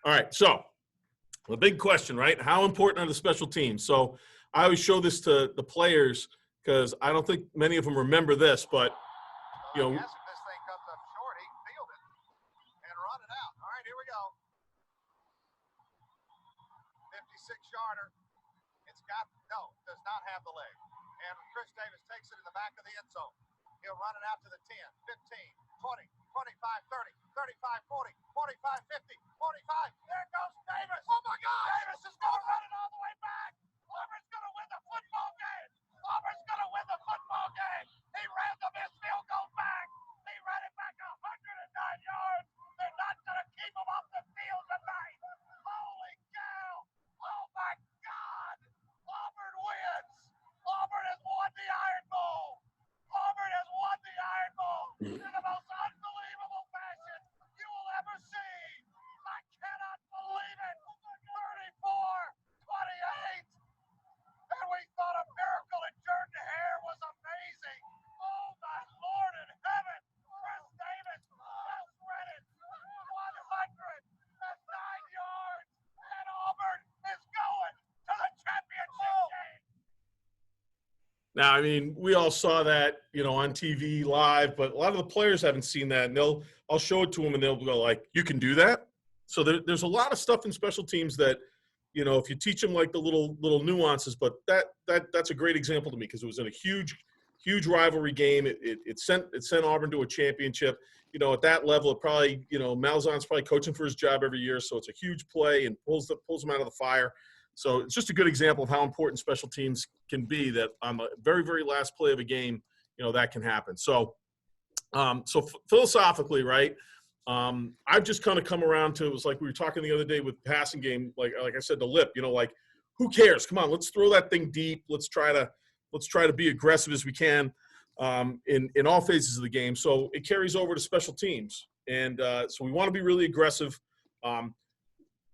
All right, so the big question, right? How important are the special teams? So I always show this to the players because I don't think many of them remember this, but, you know. Yes, if this thing comes up short, he can field it and run it out. All right, here we go. 56-yarder. It's got, no, does not have the leg. And Chris Davis takes it in the back of the end zone. He'll run it out to the 10, 15, 20, 25, 30, 35, 40, 45, 50, 45. There goes Davis. Oh, my God. Davis is going to run it all the way back. Auburn's going to win the football game. Auburn's going to win the football game. He ran the missed field goal back. He ran it back 109 yards. They're not going to keep him off the field tonight. Holy cow. Oh, my God. Auburn wins. Auburn has won the Iron Bowl. Auburn has won the Iron Bowl in the most unbelievable fashion you will ever see. I cannot believe it. 34-28. And we thought a miracle in Jordan Hare was amazing. Oh, my Lord in heaven. Chris Davis just ran it 109 yards. And Auburn is going to the championship game. Now, I mean, we all saw that, you know, on TV live, but a lot of the players haven't seen that. And I'll show it to them and they'll go like, you can do that? So there's a lot of stuff in special teams that, you know, if you teach them like the little nuances, but that's a great example to me because it was in a huge rivalry game. It sent Auburn to a championship. You know, at that level, it probably, you know, Malzahn's probably coaching for his job every year. So it's a huge play and pulls them out of the fire. So it's just a good example of how important special teams can be, that on the very, very last play of a game, you know, that can happen. So, philosophically, right, I've just kind of come around to, it was like we were talking the other day with passing game, like I said to Lip, you know, like, who cares? Come on, let's throw that thing deep. Let's try to be aggressive as we can in all phases of the game. So it carries over to special teams. And so we want to be really aggressive.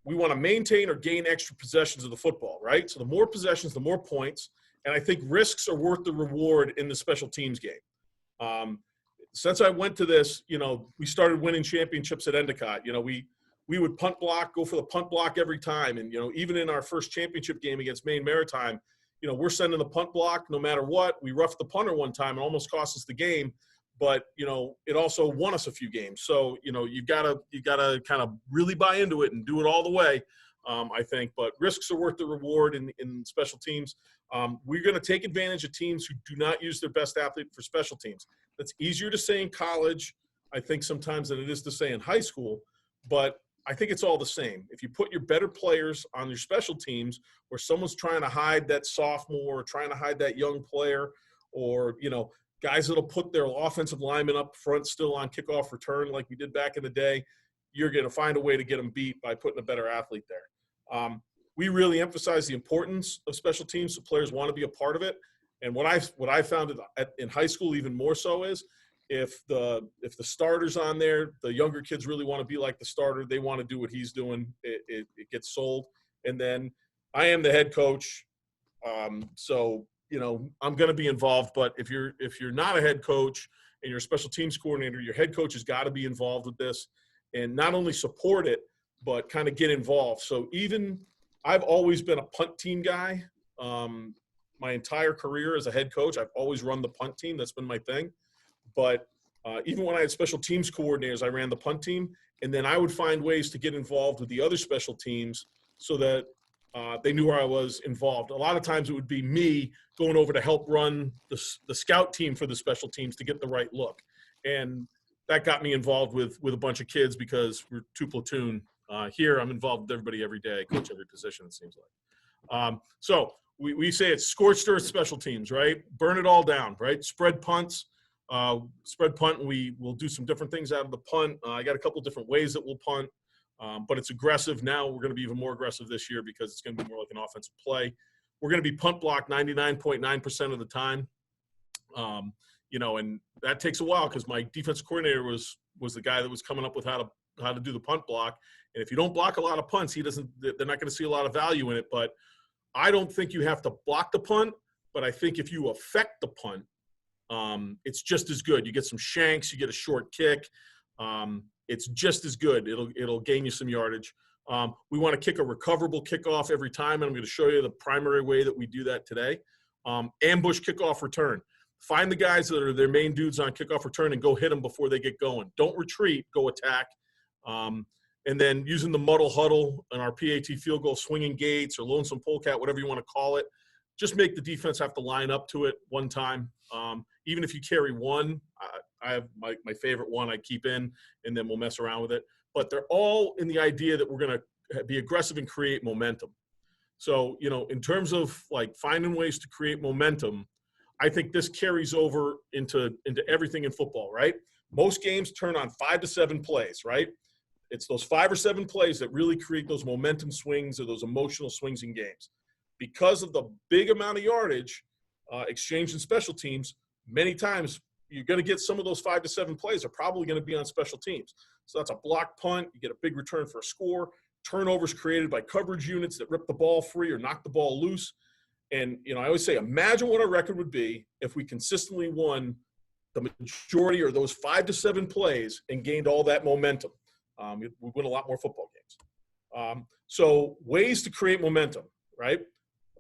We want to maintain or gain extra possessions of the football, right? So the more possessions, the more points. And I think risks are worth the reward in the special teams game. Since I went to this, you know, we started winning championships at Endicott. You know, we would punt block, go for the punt block every time. And, you know, even in our first championship game against Maine Maritime, you know, we're sending the punt block no matter what. We roughed the punter one time and almost cost us the game. But, you know, it also won us a few games. So, you know, you gotta kind of really buy into it and do it all the way, I think. But risks are worth the reward in special teams. We're going to take advantage of teams who do not use their best athlete for special teams. That's easier to say in college, I think, sometimes than it is to say in high school. But I think it's all the same. If you put your better players on your special teams, where someone's trying to hide that sophomore or trying to hide that young player, or, you know, guys that'll put their offensive lineman up front still on kickoff return like we did back in the day, you're going to find a way to get them beat by putting a better athlete there. We really emphasize the importance of special teams, so players want to be a part of it. And what I found in high school even more so is if the starter's on there, the younger kids really want to be like the starter. They want to do what he's doing. It gets sold. And then I am the head coach, so – you know, I'm going to be involved, but if you're not a head coach and you're a special teams coordinator, your head coach has got to be involved with this and not only support it, but kind of get involved. So even I've always been a punt team guy. My entire career as a head coach, I've always run the punt team. That's been my thing. But even when I had special teams coordinators, I ran the punt team, and then I would find ways to get involved with the other special teams so that they knew where I was involved. A lot of times it would be me going over to help run the scout team for the special teams to get the right look. And that got me involved with a bunch of kids because we're two platoon. Here I'm involved with everybody every day. I coach every position, it seems like. So we say it's scorched earth special teams, right? Burn it all down, right? Spread punts. Spread punt, and we will do some different things out of the punt. I got a couple different ways that we'll punt. But it's aggressive. Now we're going to be even more aggressive this year because it's going to be more like an offensive play. We're going to be punt blocked 99.9% of the time. You know, and that takes a while because my defensive coordinator was the guy that was coming up with how to do the punt block. And if you don't block a lot of punts, they're not going to see a lot of value in it. But I don't think you have to block the punt, but I think if you affect the punt, it's just as good. You get some shanks, you get a short kick. It's just as good. It'll gain you some yardage. We want to kick a recoverable kickoff every time, and I'm going to show you the primary way that we do that today. Ambush kickoff return. Find the guys that are their main dudes on kickoff return and go hit them before they get going. Don't retreat, go attack. And then using the muddle huddle and our PAT field goal swinging gates or lonesome polecat, whatever you want to call it, just make the defense have to line up to it one time. Even if you carry one, I have my favorite one I keep in, and then we'll mess around with it. But they're all in the idea that we're going to be aggressive and create momentum. So, in terms of like finding ways to create momentum, I think this carries over into everything in football, right? Most games turn on 5 to 7 plays, right? It's those 5 or 7 plays that really create those momentum swings or those emotional swings in games. Because of the big amount of yardage exchanged in special teams, many times you're going to get some of those 5 to 7 plays are probably going to be on special teams. So that's a block punt. You get a big return for a score. Turnovers created by coverage units that rip the ball free or knock the ball loose. And, I always say, imagine what our record would be if we consistently won the majority or those 5 to 7 plays and gained all that momentum. We win a lot more football games. So ways to create momentum, right?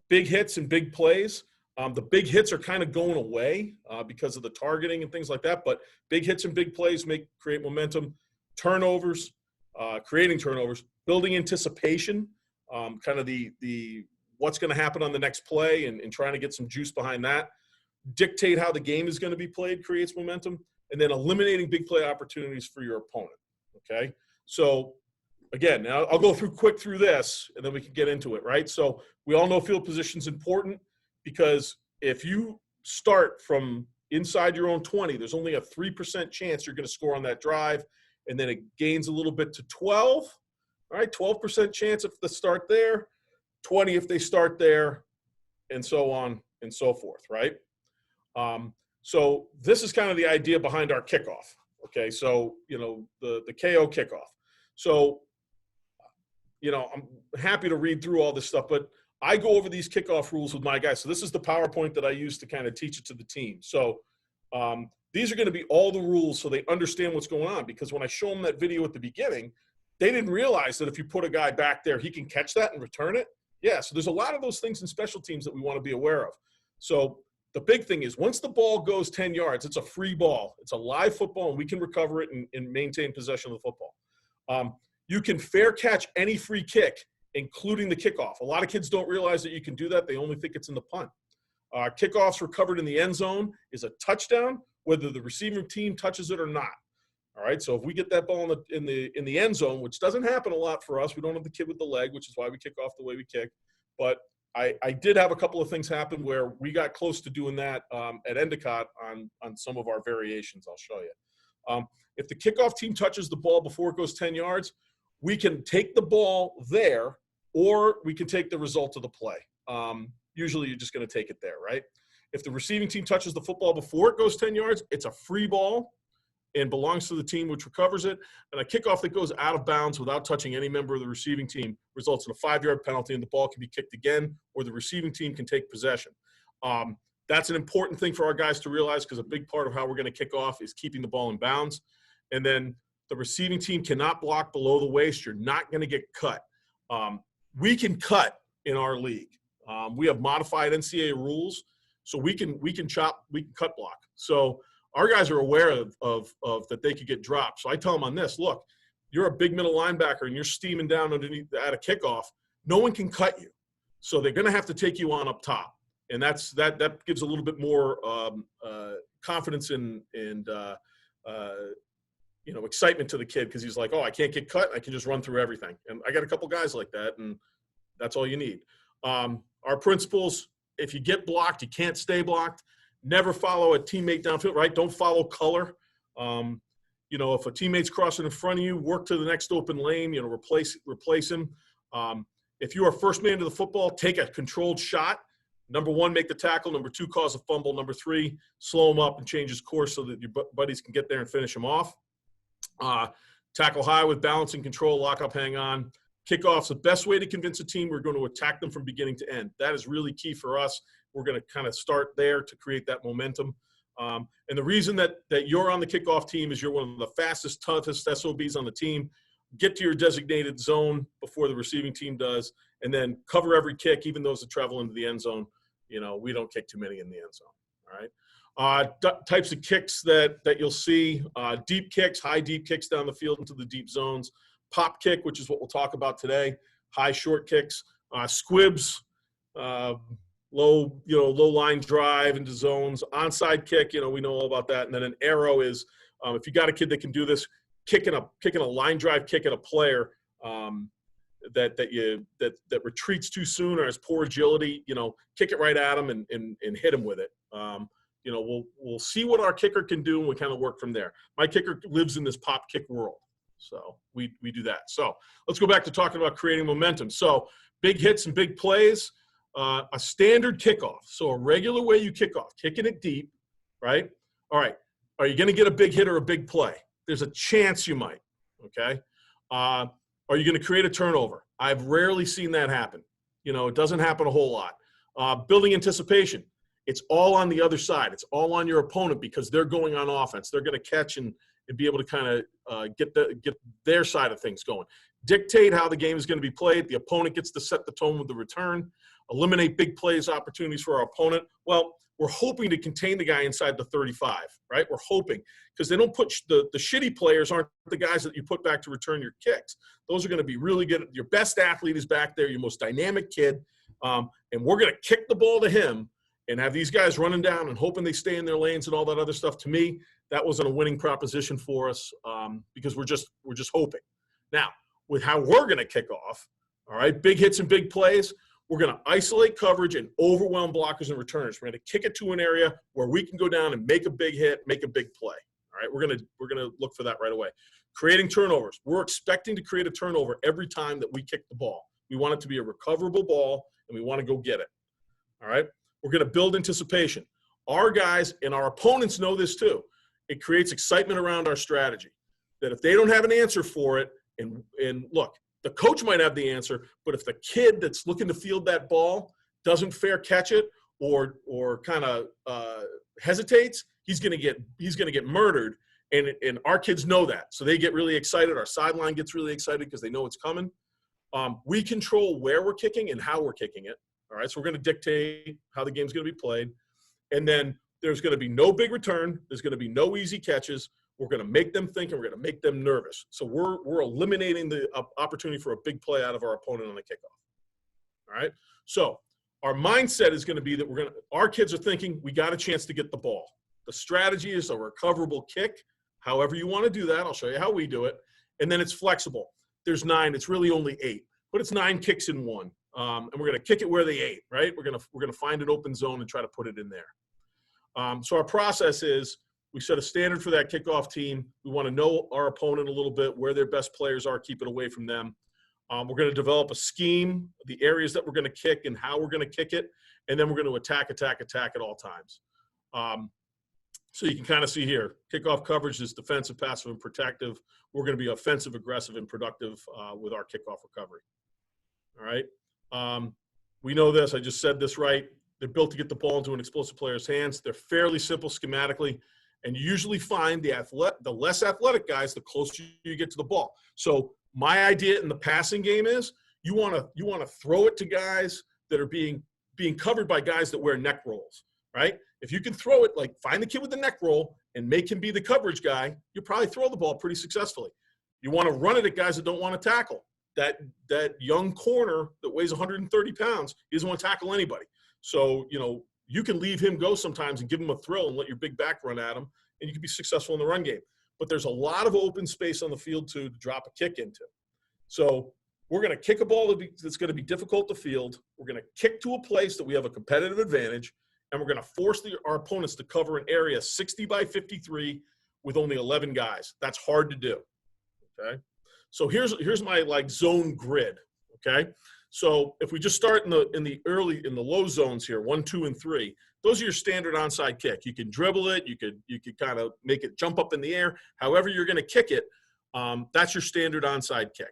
Big hits and big plays. The big hits are kind of going away because of the targeting and things like that. But big hits and big plays create momentum. Turnovers, creating turnovers, building anticipation, kind of the what's going to happen on the next play and trying to get some juice behind that. Dictate how the game is going to be played creates momentum. And then eliminating big play opportunities for your opponent, okay? So, again, now I'll go quick through this, and then we can get into it, right? So we all know field position is important because if you start from inside your own 20, there's only a 3% chance you're going to score on that drive, and then it gains a little bit to 12, all right? 12% chance if they start there, 20 if they start there, and so on and so forth, right? So this is kind of the idea behind our kickoff, okay? So, the KO kickoff. So, I'm happy to read through all this stuff, but I go over these kickoff rules with my guys. So this is the PowerPoint that I use to kind of teach it to the team. So these are going to be all the rules so they understand what's going on, because when I show them that video at the beginning, they didn't realize that if you put a guy back there, he can catch that and return it. Yeah, so there's a lot of those things in special teams that we want to be aware of. So the big thing is once the ball goes 10 yards, it's a free ball. It's a live football, and we can recover it and maintain possession of the football. You can fair catch any free kick, including the kickoff. A lot of kids don't realize that you can do that. They only think it's in the punt. Kickoffs recovered in the end zone is a touchdown, whether the receiving team touches it or not. All right, so if we get that ball in the end zone, which doesn't happen a lot for us, we don't have the kid with the leg, which is why we kick off the way we kick. But I did have a couple of things happen where we got close to doing that at Endicott on some of our variations. I'll show you. If the kickoff team touches the ball before it goes 10 yards, we can take the ball there, or we can take the result of the play. Usually you're just going to take it there, right? If the receiving team touches the football before it goes 10 yards, it's a free ball and belongs to the team which recovers it. And a kickoff that goes out of bounds without touching any member of the receiving team results in a 5-yard penalty, and the ball can be kicked again, or the receiving team can take possession. That's an important thing for our guys to realize, because a big part of how we're going to kick off is keeping the ball in bounds. And then the receiving team cannot block below the waist. You're not going to get cut. We can cut in our league. We have modified NCAA rules, so we can cut block. So our guys are aware of that they could get dropped. So I tell them on this, look, you're a big middle linebacker and you're steaming down underneath at a kickoff. No one can cut you. So they're going to have to take you on up top. And that gives a little bit more confidence and excitement to the kid, because he's like, oh, I can't get cut. I can just run through everything. And I got a couple guys like that, and that's all you need. Our principles, if you get blocked, you can't stay blocked. Never follow a teammate downfield, right? Don't follow color. If a teammate's crossing in front of you, work to the next open lane, replace him. If you are first man to the football, take a controlled shot. Number 1, make the tackle. Number 2, cause a fumble. Number 3, slow him up and change his course so that your buddies can get there and finish him off. Tackle high with balance and control, lock up, hang on. Kickoff's the best way to convince a team we're going to attack them from beginning to end. That is really key for us. We're going to kind of start there to create that momentum. And the reason that you're on the kickoff team is you're one of the fastest, toughest SOBs on the team. get to your designated zone before the receiving team does, and then cover every kick, even those that travel into the end zone. We don't kick too many in the end zone. All right. Types of kicks that you'll see: deep kicks, high deep kicks down the field into the deep zones. Pop kick, which is what we'll talk about today. High short kicks. Squibs, low line drive into zones. Onside kick, we know all about that. And then an arrow is if you got a kid that can do this, kicking a line drive kick at a player that retreats too soon or has poor agility, kick it right at him and hit him with it. We'll see what our kicker can do, and we kind of work from there. My kicker lives in this pop kick world, so we do that. So let's go back to talking about creating momentum. So big hits and big plays, a standard kickoff. So a regular way you kick off, kicking it deep, right? All right. Are you going to get a big hit or a big play? There's a chance you might, okay? Are you going to create a turnover? I've rarely seen that happen. It doesn't happen a whole lot. Building anticipation. It's all on the other side. It's all on your opponent because they're going on offense. They're going to catch and be able to kind of get their side of things going. Dictate how the game is going to be played. The opponent gets to set the tone with the return. Eliminate big plays opportunities for our opponent. Well, we're hoping to contain the guy inside the 35, right? We're hoping because they don't put the shitty players aren't the guys that you put back to return your kicks. Those are going to be really good. Your best athlete is back there, your most dynamic kid, and we're going to kick the ball to him and have these guys running down and hoping they stay in their lanes and all that other stuff. To me, that wasn't a winning proposition for us because we're just hoping. Now, with how we're going to kick off, all right, big hits and big plays, we're going to isolate coverage and overwhelm blockers and returners. We're going to kick it to an area where we can go down and make a big hit, make a big play. All right, we're going to look for that right away. Creating turnovers. We're expecting to create a turnover every time that we kick the ball. We want it to be a recoverable ball, and we want to go get it. All right, we're going to build anticipation. Our guys and our opponents know this too. It creates excitement around our strategy. That if they don't have an answer for it, and look, the coach might have the answer, but if the kid that's looking to field that ball doesn't fair catch it or kind of hesitates, he's going to get murdered. And our kids know that, so they get really excited. Our sideline gets really excited because they know it's coming. We control where we're kicking and how we're kicking it. All right, so we're going to dictate how the game's going to be played, and then there's going to be no big return. There's going to be no easy catches. We're going to make them think, and we're going to make them nervous. So we're eliminating the opportunity for a big play out of our opponent on the kickoff. All right. So our mindset is going to be that our kids are thinking we got a chance to get the ball. The strategy is a recoverable kick. However you want to do that, I'll show you how we do it. And then it's flexible. There's 9. It's really only 8, but it's 9 kicks in one. And we're going to kick it where they 8. Right. We're going to find an open zone and try to put it in there. So our process is. We set a standard for that kickoff team. We want to know our opponent a little bit, where their best players are, keep it away from them. We're going to develop a scheme, the areas that we're going to kick and how we're going to kick it, and then we're going to attack at all times. So you can kind of see here, kickoff coverage is defensive, passive, and protective. We're going to be offensive, aggressive, and productive with our kickoff recovery. All right. We know this. I just said this right. They're built to get the ball into an explosive player's hands. They're fairly simple schematically. And you usually find the less athletic guys, the closer you get to the ball. So my idea in the passing game is you want to throw it to guys that are being covered by guys that wear neck rolls, right? If you can throw it, like find the kid with the neck roll and make him be the coverage guy, you'll probably throw the ball pretty successfully. You want to run it at guys that don't want to tackle. That young corner that weighs 130 pounds, he doesn't want to tackle anybody. So, you can leave him go sometimes and give him a thrill and let your big back run at him, and you can be successful in the run game. But there's a lot of open space on the field to drop a kick into. So we're going to kick a ball that's going to be difficult to field. We're going to kick to a place that we have a competitive advantage, and we're going to force our opponents to cover an area 60 by 53 with only 11 guys. That's hard to do, okay? So here's my zone grid, okay? So if we just start in the low zones here, 1, 2, and 3, those are your standard onside kick. You can dribble it. You could kind of make it jump up in the air. However you're going to kick it, that's your standard onside kick.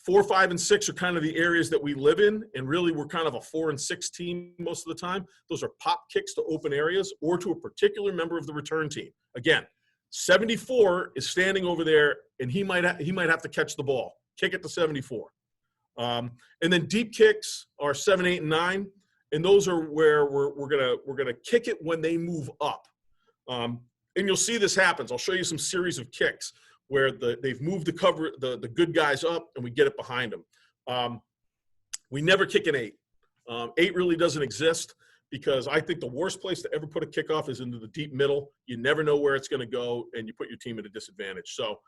4, 5, and 6 are kind of the areas that we live in, and really we're kind of a 4 and 6 team most of the time. Those are pop kicks to open areas or to a particular member of the return team. Again, 74 is standing over there, and he might have to catch the ball, kick it to 74. And then deep kicks are 7, 8, and 9, and those are where we're gonna kick it when they move up. And you'll see this happens. I'll show you some series of kicks where they've moved the cover, the good guys up, and we get it behind them. We never kick an 8. 8 really doesn't exist because I think the worst place to ever put a kickoff is into the deep middle. You never know where it's going to go, and you put your team at a disadvantage. So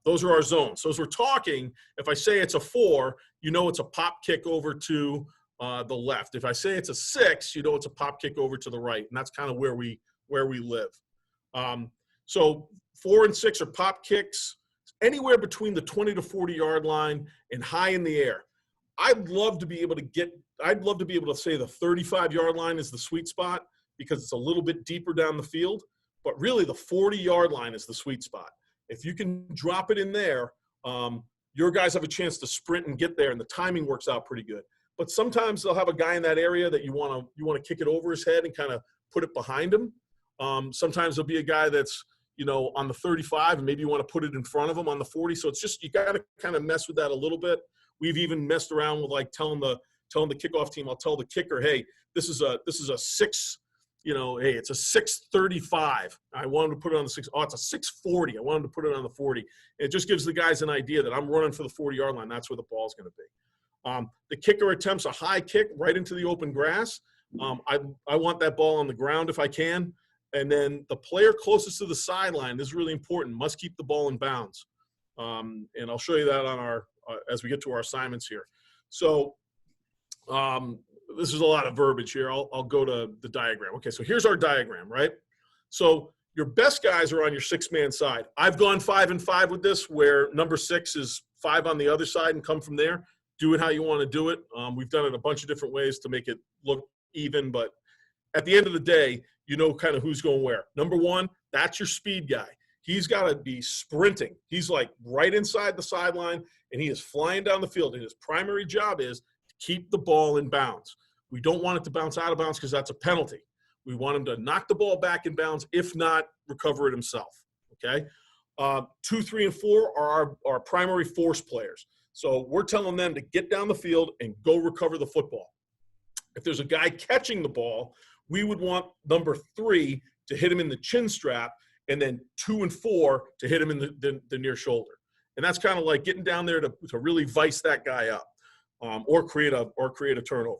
those are our zones. So as we're talking, if I say it's a 4, you know it's a pop kick over to the left. If I say it's a 6, you know it's a pop kick over to the right, and that's kind of where we live. So 4 and 6 are pop kicks, anywhere between the 20 to 40-yard line and high in the air. I'd love to be able to say the 35-yard line is the sweet spot because it's a little bit deeper down the field, but really the 40-yard line is the sweet spot. If you can drop it in there, your guys have a chance to sprint and get there, and the timing works out pretty good. But sometimes they'll have a guy in that area that you want to kick it over his head and kind of put it behind him. Sometimes there'll be a guy that's, on the 35, and maybe you want to put it in front of him on the 40. So it's just, you got to kind of mess with that a little bit. We've even messed around with like telling the kickoff team, I'll tell the kicker, hey, this is a 6, hey, it's a 635. I want him to put it on the 6. Oh, it's a 640. I want him to put it on the 40. It just gives the guys an idea that I'm running for the 40-yard line. That's where the ball's going to be. The kicker attempts a high kick right into the open grass. I want that ball on the ground if I can. And then the player closest to the sideline, this is really important, must keep the ball in bounds. And I'll show you that on our as we get to our assignments here. So this is a lot of verbiage here. I'll go to the diagram. Okay, so here's our diagram, right? So your best guys are on your 6-man side. I've gone 5 and 5 with this, where number 6 is 5 on the other side and come from there. Do it how you want to do it. We've done it a bunch of different ways to make it look even, but at the end of the day, you know kind of who's going where. Number 1, that's your speed guy. He's got to be sprinting. He's like right inside the sideline, and he is flying down the field, and his primary job is to keep the ball in bounds. We don't want it to bounce out of bounds because that's a penalty. We want him to knock the ball back in bounds, if not, recover it himself, okay? 2, 3, and 4 are our primary force players. So we're telling them to get down the field and go recover the football. If there's a guy catching the ball, we would want number 3 to hit him in the chin strap, and then 2 and 4 to hit him in the near shoulder. And that's kind of like getting down there to really vice that guy up, or create a turnover.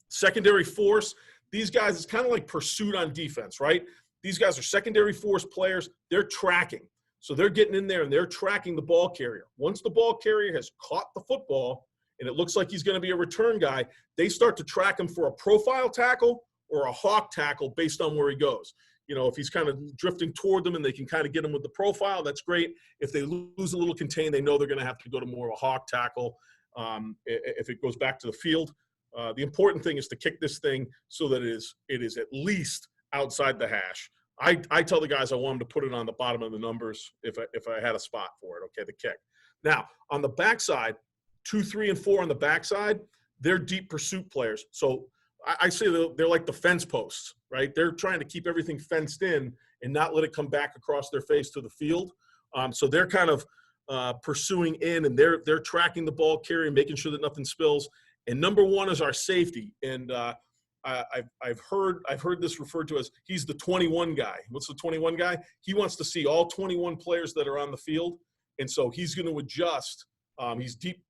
Secondary force, these guys, it's kind of like pursuit on defense, right? These guys are secondary force players. They're tracking. So they're getting in there and they're tracking the ball carrier. Once the ball carrier has caught the football and it looks like he's going to be a return guy, they start to track him for a profile tackle or a hawk tackle based on where he goes. If he's kind of drifting toward them and they can kind of get him with the profile, that's great. If they lose a little contain, they know they're going to have to go to more of a hawk tackle if it goes back to the field. The important thing is to kick this thing so that it is at least outside the hash. I tell the guys I want them to put it on the bottom of the numbers if I had a spot for it, okay, the kick. Now, on the backside, 2, 3, and 4 on the backside, they're deep pursuit players. So I say they're like the fence posts, right? They're trying to keep everything fenced in and not let it come back across their face to the field. So they're kind of pursuing in, and they're tracking the ball carrier, making sure that nothing spills. And number 1 is our safety. And I've heard this referred to as he's the 21 guy. What's the 21 guy? He wants to see all 21 players that are on the field, and so he's going to adjust. He's deep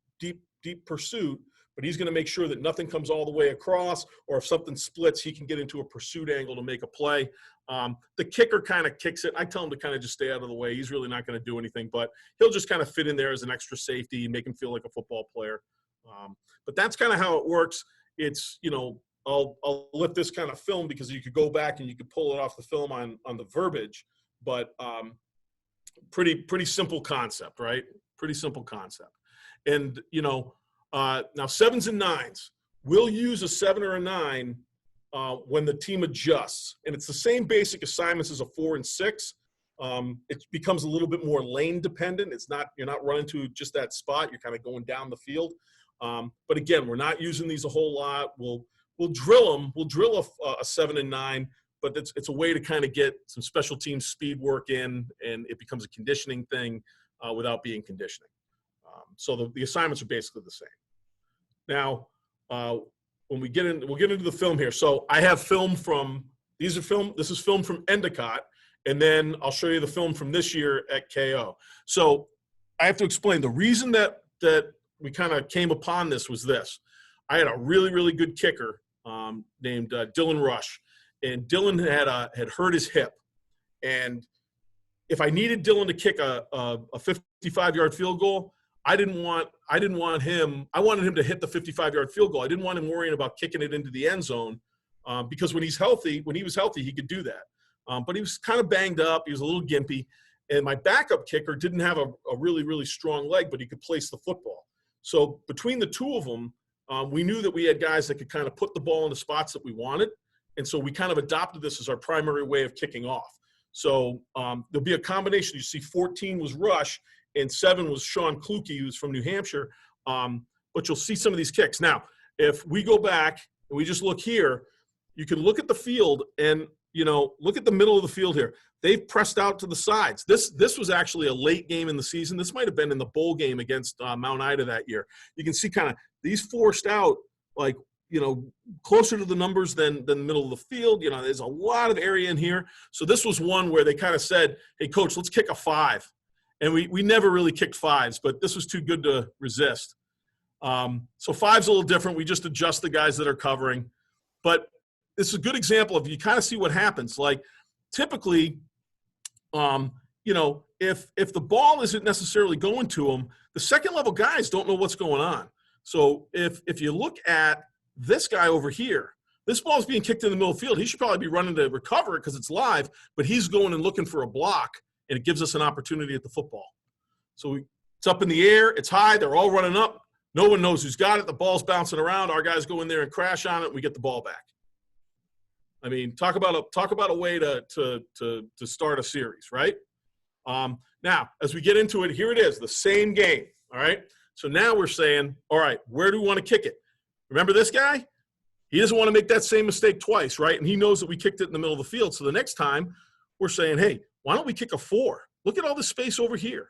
pursuit, but he's going to make sure that nothing comes all the way across, or if something splits, he can get into a pursuit angle to make a play. The kicker kind of kicks it. I tell him to kind of just stay out of the way. He's really not going to do anything, but he'll just kind of fit in there as an extra safety and make him feel like a football player. But that's kind of how it works. It's, I'll let this kind of film because you could go back and you could pull it off the film on the verbiage, but pretty simple concept, right? Pretty simple concept. And, now 7s and 9s, we'll use a 7 or a 9 when the team adjusts. And it's the same basic assignments as a 4 and 6. It becomes a little bit more lane dependent. You're not running to just that spot. You're kind of going down the field. But again, we're not using these a whole lot. We'll drill them. We'll drill a 7 and 9, but it's a way to kind of get some special team speed work in, and it becomes a conditioning thing without being conditioning. So the assignments are basically the same. Now, when we'll get into the film here. So I have film from this is film from Endicott, and then I'll show you the film from this year at KO. So I have to explain the reason that we kind of came upon this was this. I had a really, really good kicker named Dylan Rush, and Dylan had hurt his hip. And if I needed Dylan to kick a 55-yard field goal, I wanted him to hit the 55-yard field goal. I didn't want him worrying about kicking it into the end zone because when he was healthy, he could do that. But he was kind of banged up. He was a little gimpy. And my backup kicker didn't have a really, really strong leg, but he could place the football. So between the two of them, we knew that we had guys that could kind of put the ball in the spots that we wanted. And so we kind of adopted this as our primary way of kicking off. So there'll be a combination. You see 14 was Rush, and 7 was Sean Kluge, who's from New Hampshire. But you'll see some of these kicks. Now, if we go back and we just look here, you can look at the field and, look at the middle of the field here. They've pressed out to the sides. This was actually a late game in the season. This might have been in the bowl game against Mount Ida that year. You can see kind of these forced out, like, closer to the numbers than the middle of the field. There's a lot of area in here. So this was one where they kind of said, hey, coach, let's kick a 5. And we never really kicked 5s, but this was too good to resist. So 5's a little different. We just adjust the guys that are covering. But this is a good example of you kind of see what happens. Like typically, if the ball isn't necessarily going to them, the second-level guys don't know what's going on. So if you look at this guy over here, this ball is being kicked in the middle of the field. He should probably be running to recover it because it's live, but he's going and looking for a block, and it gives us an opportunity at the football. So it's up in the air. It's high. They're all running up. No one knows who's got it. The ball's bouncing around. Our guys go in there and crash on it, and we get the ball back. I mean, talk about a way to start a series, right? Now, as we get into it, here it is, the same game, all right? So now we're saying, all right, where do we want to kick it? Remember this guy? He doesn't want to make that same mistake twice, right? And he knows that we kicked it in the middle of the field. So the next time we're saying, hey, why don't we kick a 4? Look at all this space over here.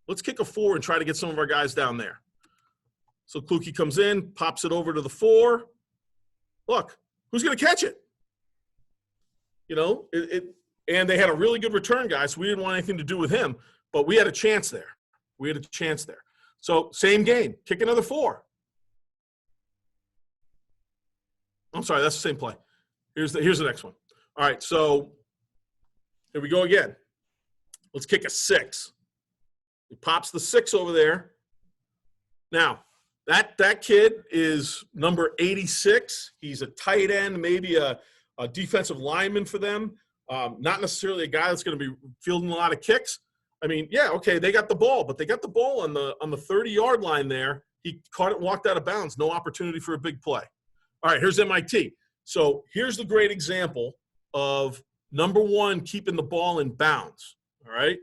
Let's kick a 4 and try to get some of our guys down there. So Kluge comes in, pops it over to the 4. Look, who's going to catch it? And they had a really good return guy, so we didn't want anything to do with him. But we had a chance there. So same game. Kick another 4. I'm sorry, that's the same play. Here's the next one. All right, so here we go again. Let's kick a 6. He pops the 6 over there. Now, that kid is number 86. He's a tight end, maybe a defensive lineman for them. Not necessarily a guy that's going to be fielding a lot of kicks. I mean, yeah, okay, they got the ball, but they got the ball on the 30-yard line there. He caught it, walked out of bounds. No opportunity for a big play. All right, here's MIT. So here's the great example of number 1 keeping the ball in bounds. All right.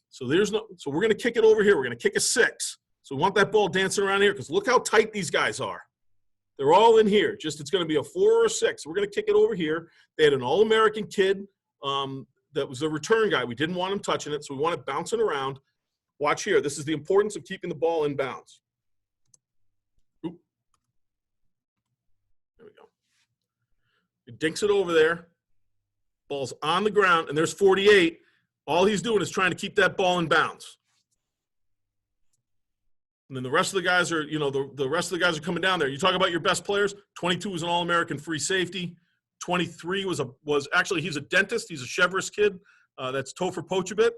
So we're going to kick it over here. We're going to kick a 6. So we want that ball dancing around here because look how tight these guys are. They're all in here. It's going to be a 4 or a 6. We're going to kick it over here. They had an All-American kid that was a return guy. We didn't want him touching it, so we want it bouncing around. Watch here. This is the importance of keeping the ball in bounds. Oop. There we go. He dinks it over there. Ball's on the ground, and there's 48. All he's doing is trying to keep that ball in bounds. And then the rest of the guys are, the rest of the guys are coming down there. You talk about your best players. 22 was an All-American free safety. 23 was actually, he's a dentist. He's a Chevrolet kid. That's Topher Pochibit.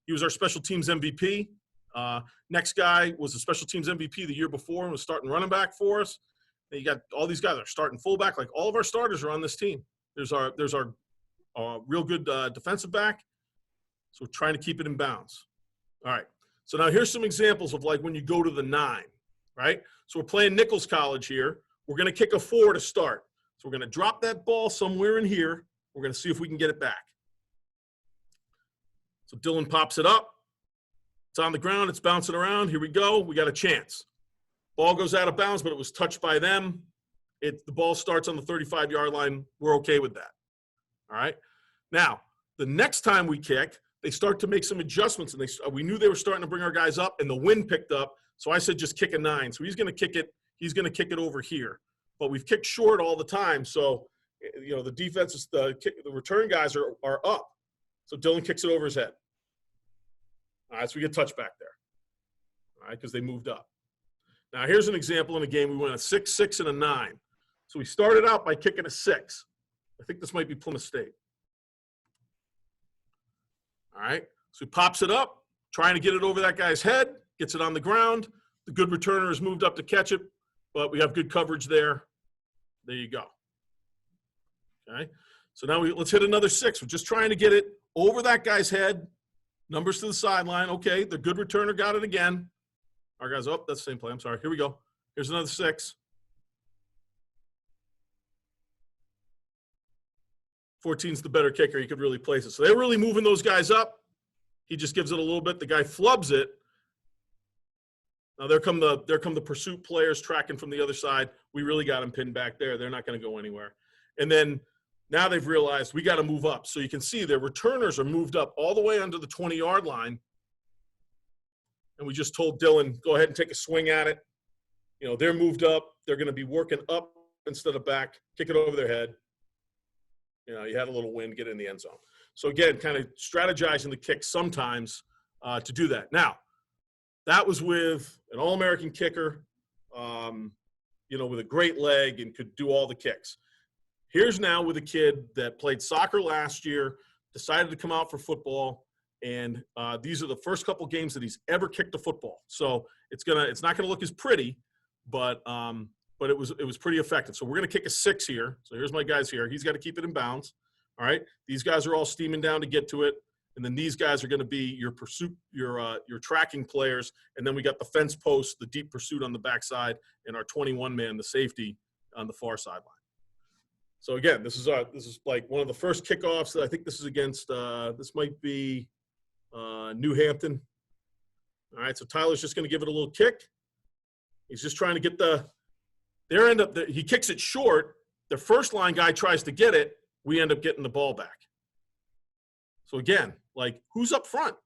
He was our special teams MVP. Next guy was a special teams MVP the year before and was starting running back for us. And you got all these guys that are starting fullback. Like all of our starters are on this team. There's our real good defensive back. So we're trying to keep it in bounds. All right. So now here's some examples of like when you go to the 9, right? So we're playing Nichols College here. We're going to kick a 4 to start. So we're going to drop that ball somewhere in here. We're going to see if we can get it back. So Dylan pops it up. It's on the ground. It's bouncing around. Here we go. We got a chance. Ball goes out of bounds, but it was touched by them. The ball starts on the 35-yard line. We're okay with that. All right. Now, the next time we kick, they start to make some adjustments, and we knew they were starting to bring our guys up, and the wind picked up. So I said, just kick a 9. So he's going to kick it. He's going to kick it over here. But we've kicked short all the time. So, the defense is the return guys are up. So Dylan kicks it over his head. All right. So we get touchback there. All right. Because they moved up. Now here's an example in a game. We went a 6, 6, and a 9. So we started out by kicking a 6. I think this might be Plymouth State. All right. So he pops it up, trying to get it over that guy's head, gets it on the ground. The good returner has moved up to catch it, but we have good coverage there. There you go. Okay. So now let's hit another 6. We're just trying to get it over that guy's head. Numbers to the sideline. Okay. The good returner got it again. Our guys, oh, that's the same play. I'm sorry. Here we go. Here's another 6. 14's the better kicker. He could really place it. So they're really moving those guys up. He just gives it a little bit. The guy flubs it. Now there come the pursuit players tracking from the other side. We really got them pinned back there. They're not going to go anywhere. And then now they've realized we got to move up. So you can see their returners are moved up all the way under the 20-yard line. And we just told Dylan, go ahead and take a swing at it. They're moved up. They're going to be working up instead of back. Kick it over their head. You had a little wind, get in the end zone. So, again, kind of strategizing the kick sometimes to do that. Now, that was with an All-American kicker, with a great leg and could do all the kicks. Here's now with a kid that played soccer last year, decided to come out for football, and these are the first couple games that he's ever kicked a football. So it's not gonna look as pretty, but it was pretty effective. So we're gonna kick a 6 here. So here's my guys here. He's got to keep it in bounds. All right. These guys are all steaming down to get to it, and then these guys are going to be your pursuit, your tracking players, and then we got the fence post, the deep pursuit on the backside, and our 21-man, the safety, on the far sideline. So again, this is like one of the first kickoffs. I think this is against this might be New Hampton. All right. So Tyler's just going to give it a little kick. He's just trying to get he kicks it short. The first line guy tries to get it. We end up getting the ball back. So again, like, who's up front?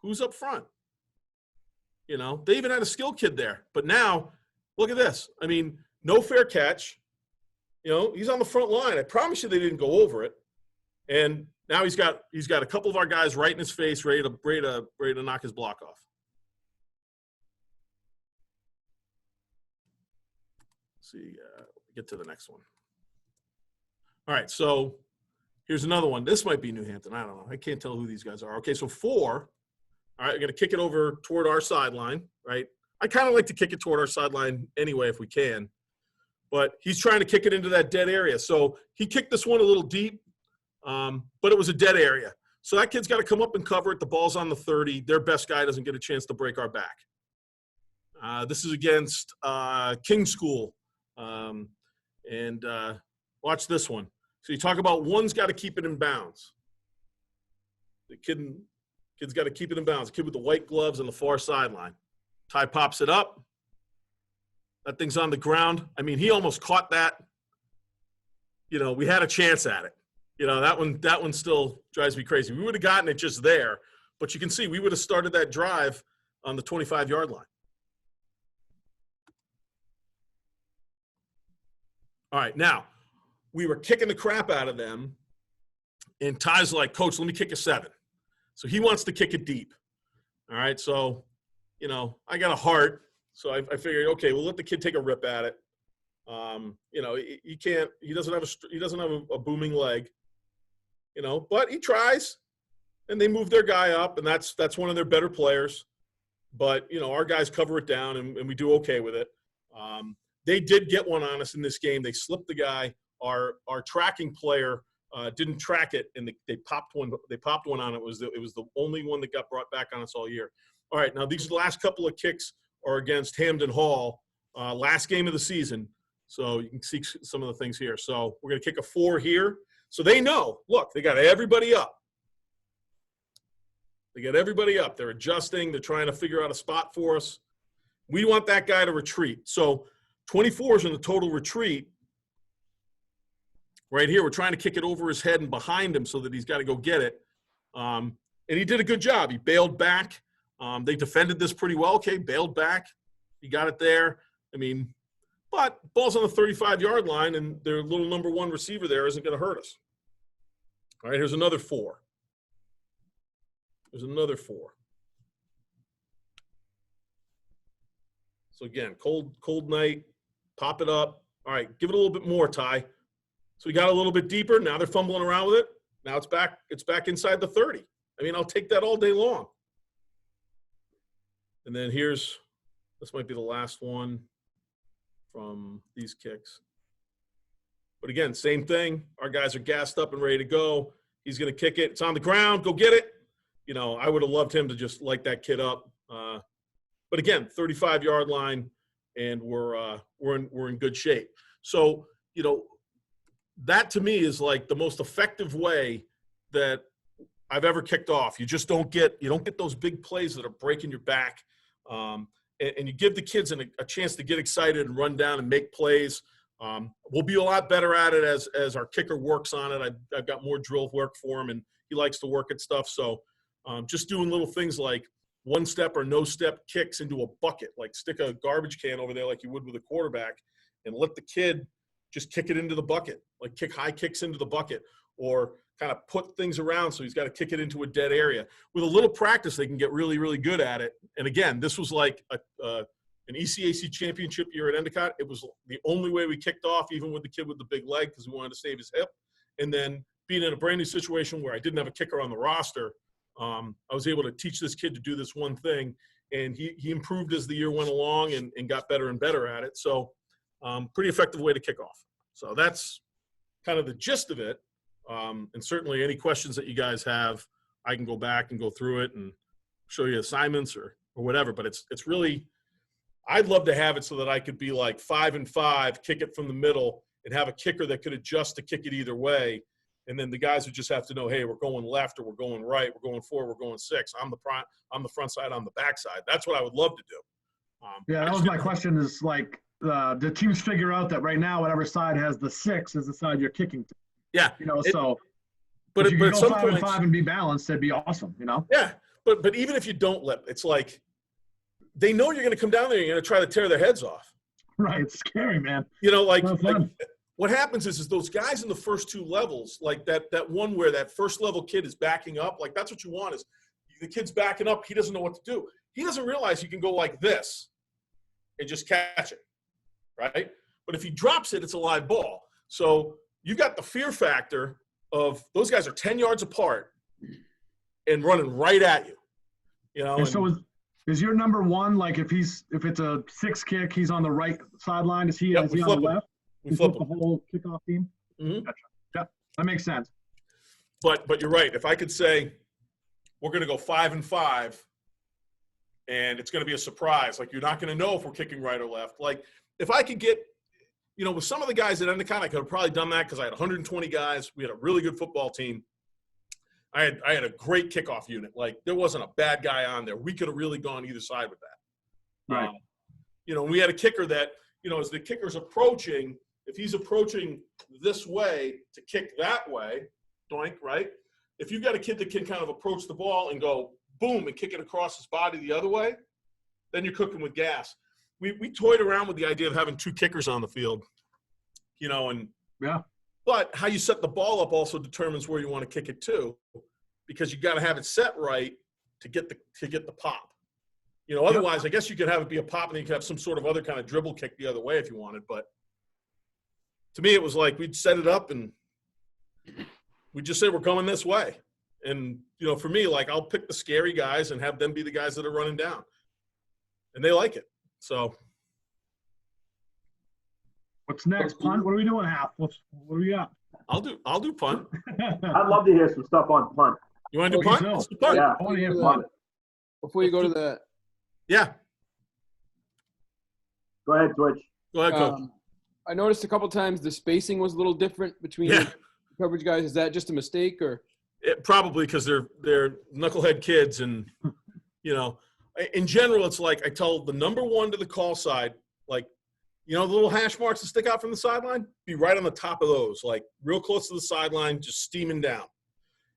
Who's up front? They even had a skill kid there. But now, look at this. I mean, no fair catch. He's on the front line. I promise you they didn't go over it. And now he's got a couple of our guys right in his face, ready to knock his block off. See, get to the next one. All right, so here's another one. This might be New Hampton. I don't know. I can't tell who these guys are. Okay, so 4. All right, we're going to kick it over toward our sideline, right? I kind of like to kick it toward our sideline anyway if we can. But he's trying to kick it into that dead area. So he kicked this one a little deep, but it was a dead area. So that kid's got to come up and cover it. The ball's on the 30. Their best guy doesn't get a chance to break our back. This is against Kingswood. And watch this one. So you talk about one's got to keep it in bounds. The kid's got to keep it in bounds. The kid with the white gloves on the far sideline. Ty pops it up. That thing's on the ground. I mean, he almost caught that. We had a chance at it. That one still drives me crazy. We would have gotten it just there, but you can see we would have started that drive on the 25-yard line. All right, now, we were kicking the crap out of them, and Ty's like, Coach, let me kick a 7. So he wants to kick it deep. All right, so, I got a heart, so I figured, okay, we'll let the kid take a rip at it. He doesn't have a booming leg, but he tries, and they move their guy up, and that's one of their better players. But, our guys cover it down, and we do okay with it. They did get one on us in this game. They slipped the guy. Our tracking player didn't track it, and they popped one. They popped one on it. It was the only one that got brought back on us all year. All right, now these last couple of kicks are against Hamden Hall, last game of the season. So you can see some of the things here. So we're going to kick a 4 here. So they know. Look, they got everybody up. They're adjusting. They're trying to figure out a spot for us. We want that guy to retreat. So 24 is in the total retreat. Right here, we're trying to kick it over his head and behind him so that he's got to go get it. And he did a good job. He bailed back. They defended this pretty well. Okay, bailed back. He got it there. I mean, but ball's on the 35-yard line, and their little number one receiver there isn't going to hurt us. All right, here's another 4. There's another 4. So, again, cold night. Pop it up. All right, give it a little bit more, Ty. So we got a little bit deeper. Now they're fumbling around with it. Now it's back inside the 30. I mean, I'll take that all day long. And then this might be the last one from these kicks. But again, same thing. Our guys are gassed up and ready to go. He's going to kick it. It's on the ground. Go get it. You know, I would have loved him to just light that kid up. But again, 35-yard line, and we're in good shape. So, you know, that to me is like the most effective way that I've ever kicked off. You don't get those big plays that are breaking your back, and you give the kids a chance to get excited and run down and make plays. We'll be a lot better at it as our kicker works on it. I've got more drill work for him, and he likes to work at stuff. So just doing little things like one-step or no-step kicks into a bucket, like stick a garbage can over there like you would with a quarterback, and let the kid just kick it into the bucket, like kick high kicks into the bucket, or kind of put things around so he's got to kick it into a dead area. With a little practice, they can get really, really good at it. And again, this was like an ECAC championship year at Endicott. It was the only way we kicked off, even with the kid with the big leg, because we wanted to save his hip. And then being in a brand new situation where I didn't have a kicker on the roster, I was able to teach this kid to do this one thing, and he improved as the year went along and got better and better at it. So pretty effective way to kick off. So that's kind of the gist of it. And certainly any questions that you guys have, I can go back and go through it and show you assignments or whatever. But it's really – I'd love to have it so that I could be like 5-5, kick it from the middle, and have a kicker that could adjust to kick it either way. And then the guys would just have to know, hey, we're going left or we're going right, we're going 4, we're going 6. I'm the front side, I'm the back side. That's what I would love to do. Yeah, that was my question is like – the teams figure out that right now, whatever side has the 6 is the side you're kicking to. Yeah. You know, so but if you but could go 5-5 and be balanced, that'd be awesome, you know? Yeah. But even if you don't lip, it's like they know you're going to come down there and you're going to try to tear their heads off. Right. It's scary, man. You know, like what happens is those guys in the first 2 levels, like that one where that first level kid is backing up, like that's what you want is the kid's backing up. He doesn't know what to do. He doesn't realize you can go like this and just catch it. Right? But if he drops it, it's a live ball. So you've got the fear factor of those guys are 10 yards apart and running right at you. You know. And so is your number one, like if it's a 6 kick, he's on the right sideline? Is he on the left? We flip the whole kickoff team? Mm-hmm. Gotcha. Yeah, that makes sense. But you're right. If I could say we're going to go 5-5 and it's going to be a surprise, like you're not going to know if we're kicking right or left. Like if I could get, you know, with some of the guys at Endicott, I could have probably done that because I had 120 guys. We had a really good football team. I had a great kickoff unit. Like there wasn't a bad guy on there. We could have really gone either side with that. Right. You know, we had a kicker that, you know, as the kicker's approaching, if he's approaching this way to kick that way, doink, right? If you've got a kid that can kind of approach the ball and go boom and kick it across his body the other way, then you're cooking with gas. We toyed around with the idea of having 2 kickers on the field, you know, and yeah. But how you set the ball up also determines where you want to kick it to, because you got to have it set right to get the pop. You know, otherwise, I guess you could have it be a pop and then you could have some sort of other kind of dribble kick the other way if you wanted. But to me, it was like we'd set it up and we just say we're going this way. And, you know, for me, like I'll pick the scary guys and have them be the guys that are running down. And they like it. So. What's next? Punt? What are we doing, Hap? What do we got? I'll do punt. I'd love to hear some stuff on punt. You want to do punt? Let's do punt. Yeah. I want to hear punt. Before you go to that. Yeah. Go ahead, Twitch. Go ahead, Coach. I noticed a couple times the spacing was a little different between the coverage guys. Is that just a mistake or? Probably because they're knucklehead kids, and you know, in general, it's like I tell the number one to the call side, like You know, the little hash marks that stick out from the sideline, be right on the top of those, like real close to the sideline, just steaming down.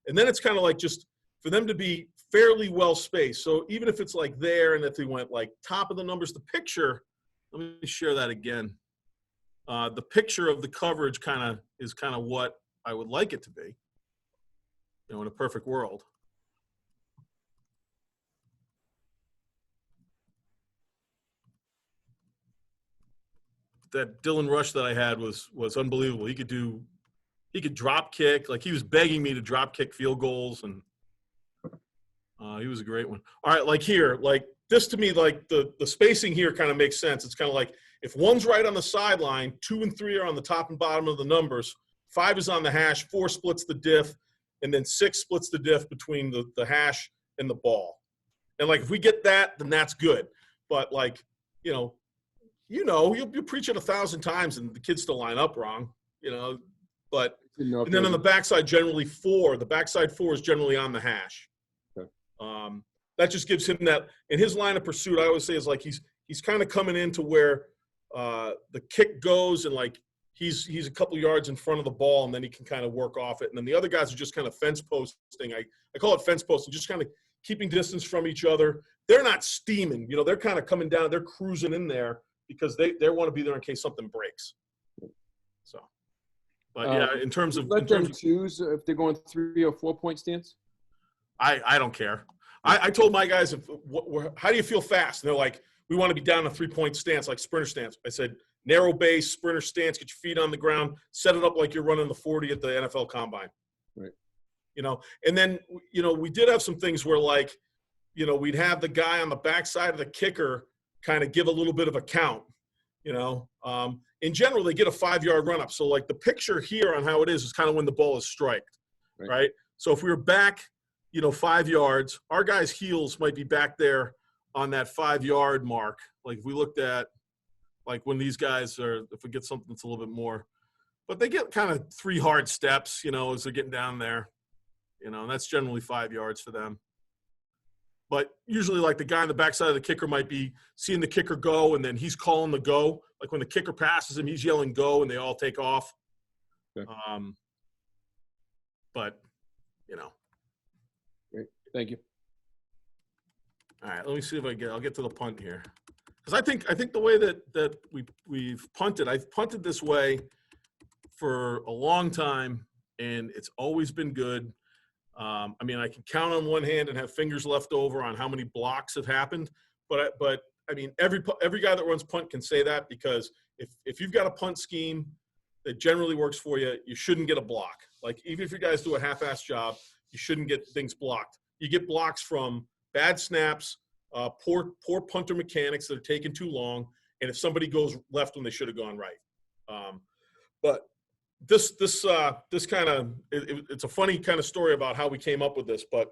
And then it's kind of like just for them to be fairly well spaced. So even if it's like there and if they went like top of the numbers, the picture, let me share that again. The picture of the coverage is kind of what I would like it to be, you know, in a perfect world. That Dylan Rush that I had was unbelievable. He could drop kick. Like, he was begging me to drop kick field goals, and he was a great one. All right, like here, like this to me, like the spacing here kind of makes sense. It's kind of like if one's right on the sideline, 2 and 3 are on the top and bottom of the numbers, 5 is on the hash, 4 splits the diff, and then 6 splits the diff between the hash and the ball. And like if we get that, then that's good. But like, you'll preach it 1,000 times and the kids still line up wrong, you know. But and then on the backside, generally 4. The backside 4 is generally on the hash. Okay. That just gives him that. In his line of pursuit, I always say is like he's kind of coming into where the kick goes, and like he's a couple yards in front of the ball, and then he can kind of work off it. And then the other guys are just kind of fence posting. I call it fence posting, just kind of keeping distance from each other. They're not steaming, you know. They're kind of coming down. They're cruising in there because they want to be there in case something breaks. So, but yeah, in terms of choose if they're going 3 or 4 point stance. I don't care. I told my guys, how do you feel fast? And they're like, we want to be down a 3-point stance, like sprinter stance. I said, narrow base, sprinter stance, get your feet on the ground, set it up like you're running the 40 at the NFL Combine. Right. You know, and then, you know, we did have some things where, like, you know, we'd have the guy on the backside of the kicker kind of give a little bit of a count, you know. In general, they get a 5-yard run up. So, like, the picture here on how it is kind of when the ball is striked, right? So if we were back, you know, 5 yards, our guys' heels might be back there on that 5-yard mark. Like if we looked at, like when these guys are, if we get something that's a little bit more, but they get kind of 3 hard steps, you know, as they're getting down there, you know, and that's generally 5 yards for them. But usually, like, the guy on the backside of the kicker might be seeing the kicker go, and then he's calling the go. Like when the kicker passes him, he's yelling go, and they all take off. Okay. But, you know. Great. Thank you. All right, let me see if I'll get to the punt here. Because I think the way that we've punted, I've punted this way for a long time, and it's always been good. I mean, I can count on one hand and have fingers left over on how many blocks have happened. But I mean, every guy that runs punt can say that, because if you've got a punt scheme that generally works for you, you shouldn't get a block. Like, even if you guys do a half-ass job, you shouldn't get things blocked. You get blocks from bad snaps, poor punter mechanics that are taking too long, and if somebody goes left when they should have gone right. But this kind of it's a funny kind of story about how we came up with this. But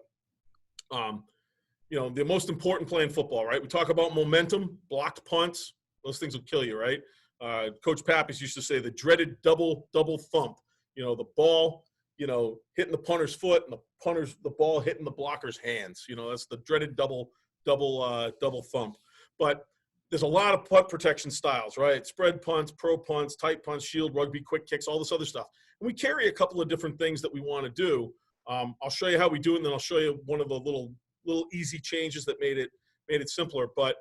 you know, the most important play in football, right? We talk about momentum, blocked punts; those things will kill you, right? Coach Pappas used to say the dreaded double thump. You know, the ball, you know, hitting the punter's foot, and the ball hitting the blocker's hands. You know, that's the dreaded double thump. But there's a lot of punt protection styles, right? Spread punts, pro punts, tight punts, shield, rugby, quick kicks, all this other stuff. And we carry a couple of different things that we want to do. I'll show you how we do it, and then I'll show you one of the little easy changes that made it simpler. But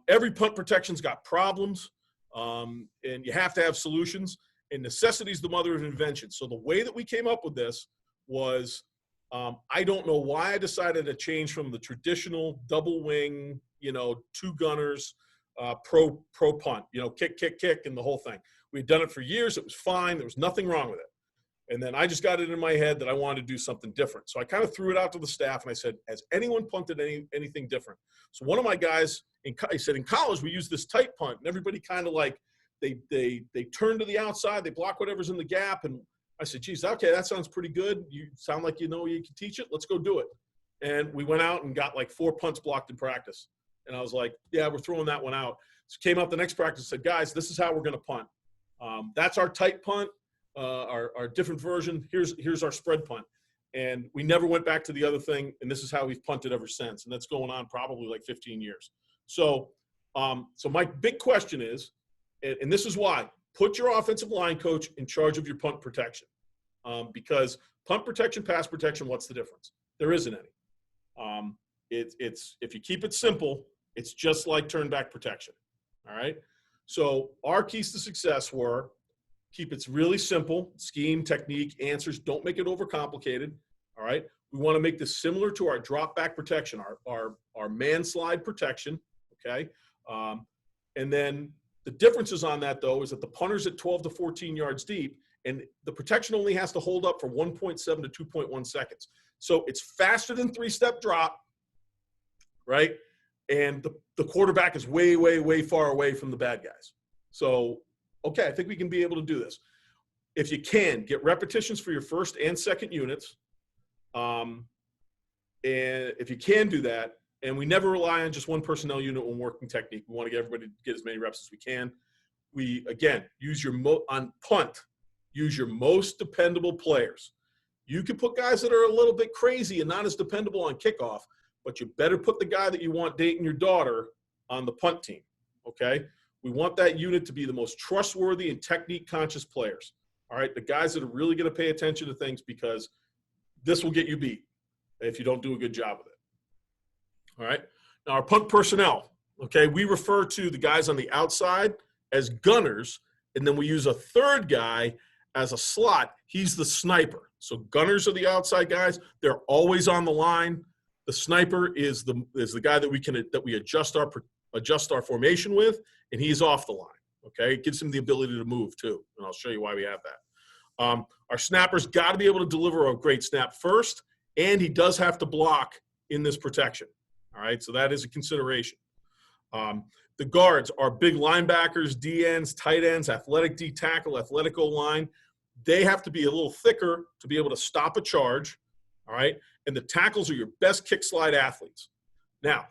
every punt protection's got problems, and you have to have solutions. And necessity is the mother of invention. So the way that we came up with this was, I don't know why I decided to change from the traditional double wing, you know, 2 gunners, pro punt, you know, kick, and the whole thing. We'd done it for years. It was fine. There was nothing wrong with it. And then I just got it in my head that I wanted to do something different. So I kind of threw it out to the staff, and I said, has anyone punted anything different? So one of my guys, he said, in college, we use this tight punt, and everybody kind of like, they turn to the outside, they block whatever's in the gap. And I said, geez, okay, that sounds pretty good. You sound like you know you can teach it. Let's go do it. And we went out and got like 4 punts blocked in practice. And I was like, yeah, we're throwing that one out. So came out the next practice and said, guys, this is how we're going to punt. That's our tight punt, our different version. Here's our spread punt. And we never went back to the other thing. And this is how we've punted ever since. And that's going on probably like 15 years. So my big question is, and this is why, put your offensive line coach in charge of your punt protection. Because punt protection, pass protection, what's the difference? There isn't any. It's if you keep it simple, it's just like turn back protection. All right. So our keys to success were keep it really simple, scheme, technique, answers. Don't make it overcomplicated. All right. We want to make this similar to our drop back protection, our man slide protection. Okay. And then the differences on that, though, is that the punter's at 12 to 14 yards deep, and the protection only has to hold up for 1.7 to 2.1 seconds. So it's faster than three-step drop, right? And the quarterback is way, way, way far away from the bad guys. So, okay, I think we can be able to do this. If you can, get repetitions for your first and second units. And if you can do that, and we never rely on just one personnel unit when working technique. We want to get everybody to get as many reps as we can. We, again, use on punt, use your most dependable players. You can put guys that are a little bit crazy and not as dependable on kickoff, but you better put the guy that you want dating your daughter on the punt team, okay? We want that unit to be the most trustworthy and technique-conscious players, all right? The guys that are really going to pay attention to things, because this will get you beat if you don't do a good job with it. All right. Now, our punt personnel, okay, we refer to the guys on the outside as gunners, and then we use a third guy as a slot. He's the sniper. So gunners are the outside guys. They're always on the line. The sniper is the guy that we adjust our formation with, and he's off the line. Okay, it gives him the ability to move too, and I'll show you why we have that. Our snapper's got to be able to deliver a great snap first, and he does have to block in this protection. All right, so that is a consideration. The guards are big linebackers, D-ends, tight ends, athletic D tackle, athletic O-line. They have to be a little thicker to be able to stop a charge, all right? And the tackles are your best kick slide athletes. Now,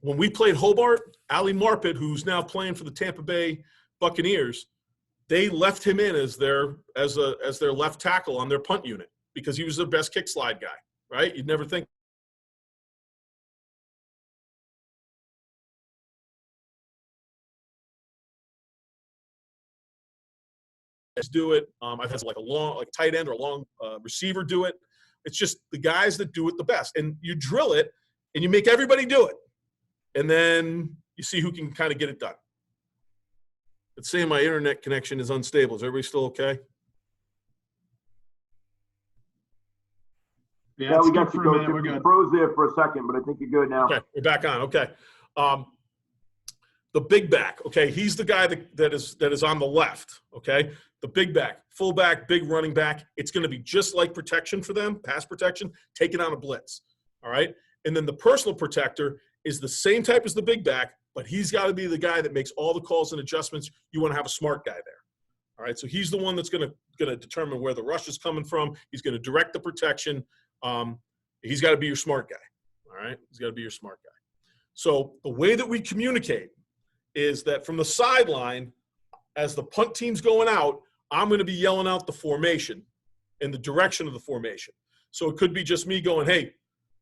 when we played Hobart, Ali Marpet, who's now playing for the Tampa Bay Buccaneers, they left him in as their left tackle on their punt unit because he was their best kick slide guy, right? You'd never think. Do it. I've had like a tight end or a long receiver do it. It's just the guys that do it the best. And you drill it and you make everybody do it. And then you see who can kind of get it done. It's saying my internet connection is unstable. Is everybody still okay? Yeah, we got for you. a minute. We're good. Froze there for a second, but I think you're good now. Okay, we're back on. Okay. The big back, okay, he's the guy that is on the left, okay? The big back, fullback, big running back. It's going to be just like protection for them, pass protection, taking on a blitz, all right? And then the personal protector is the same type as the big back, but he's got to be the guy that makes all the calls and adjustments. You want to have a smart guy there, all right? So he's the one that's going to determine where the rush is coming from. He's going to direct the protection. He's got to be your smart guy, all right? He's got to be your smart guy. So the way that we communicate is that from the sideline, as the punt team's going out, I'm going to be yelling out the formation and the direction of the formation. So it could be just me going, hey,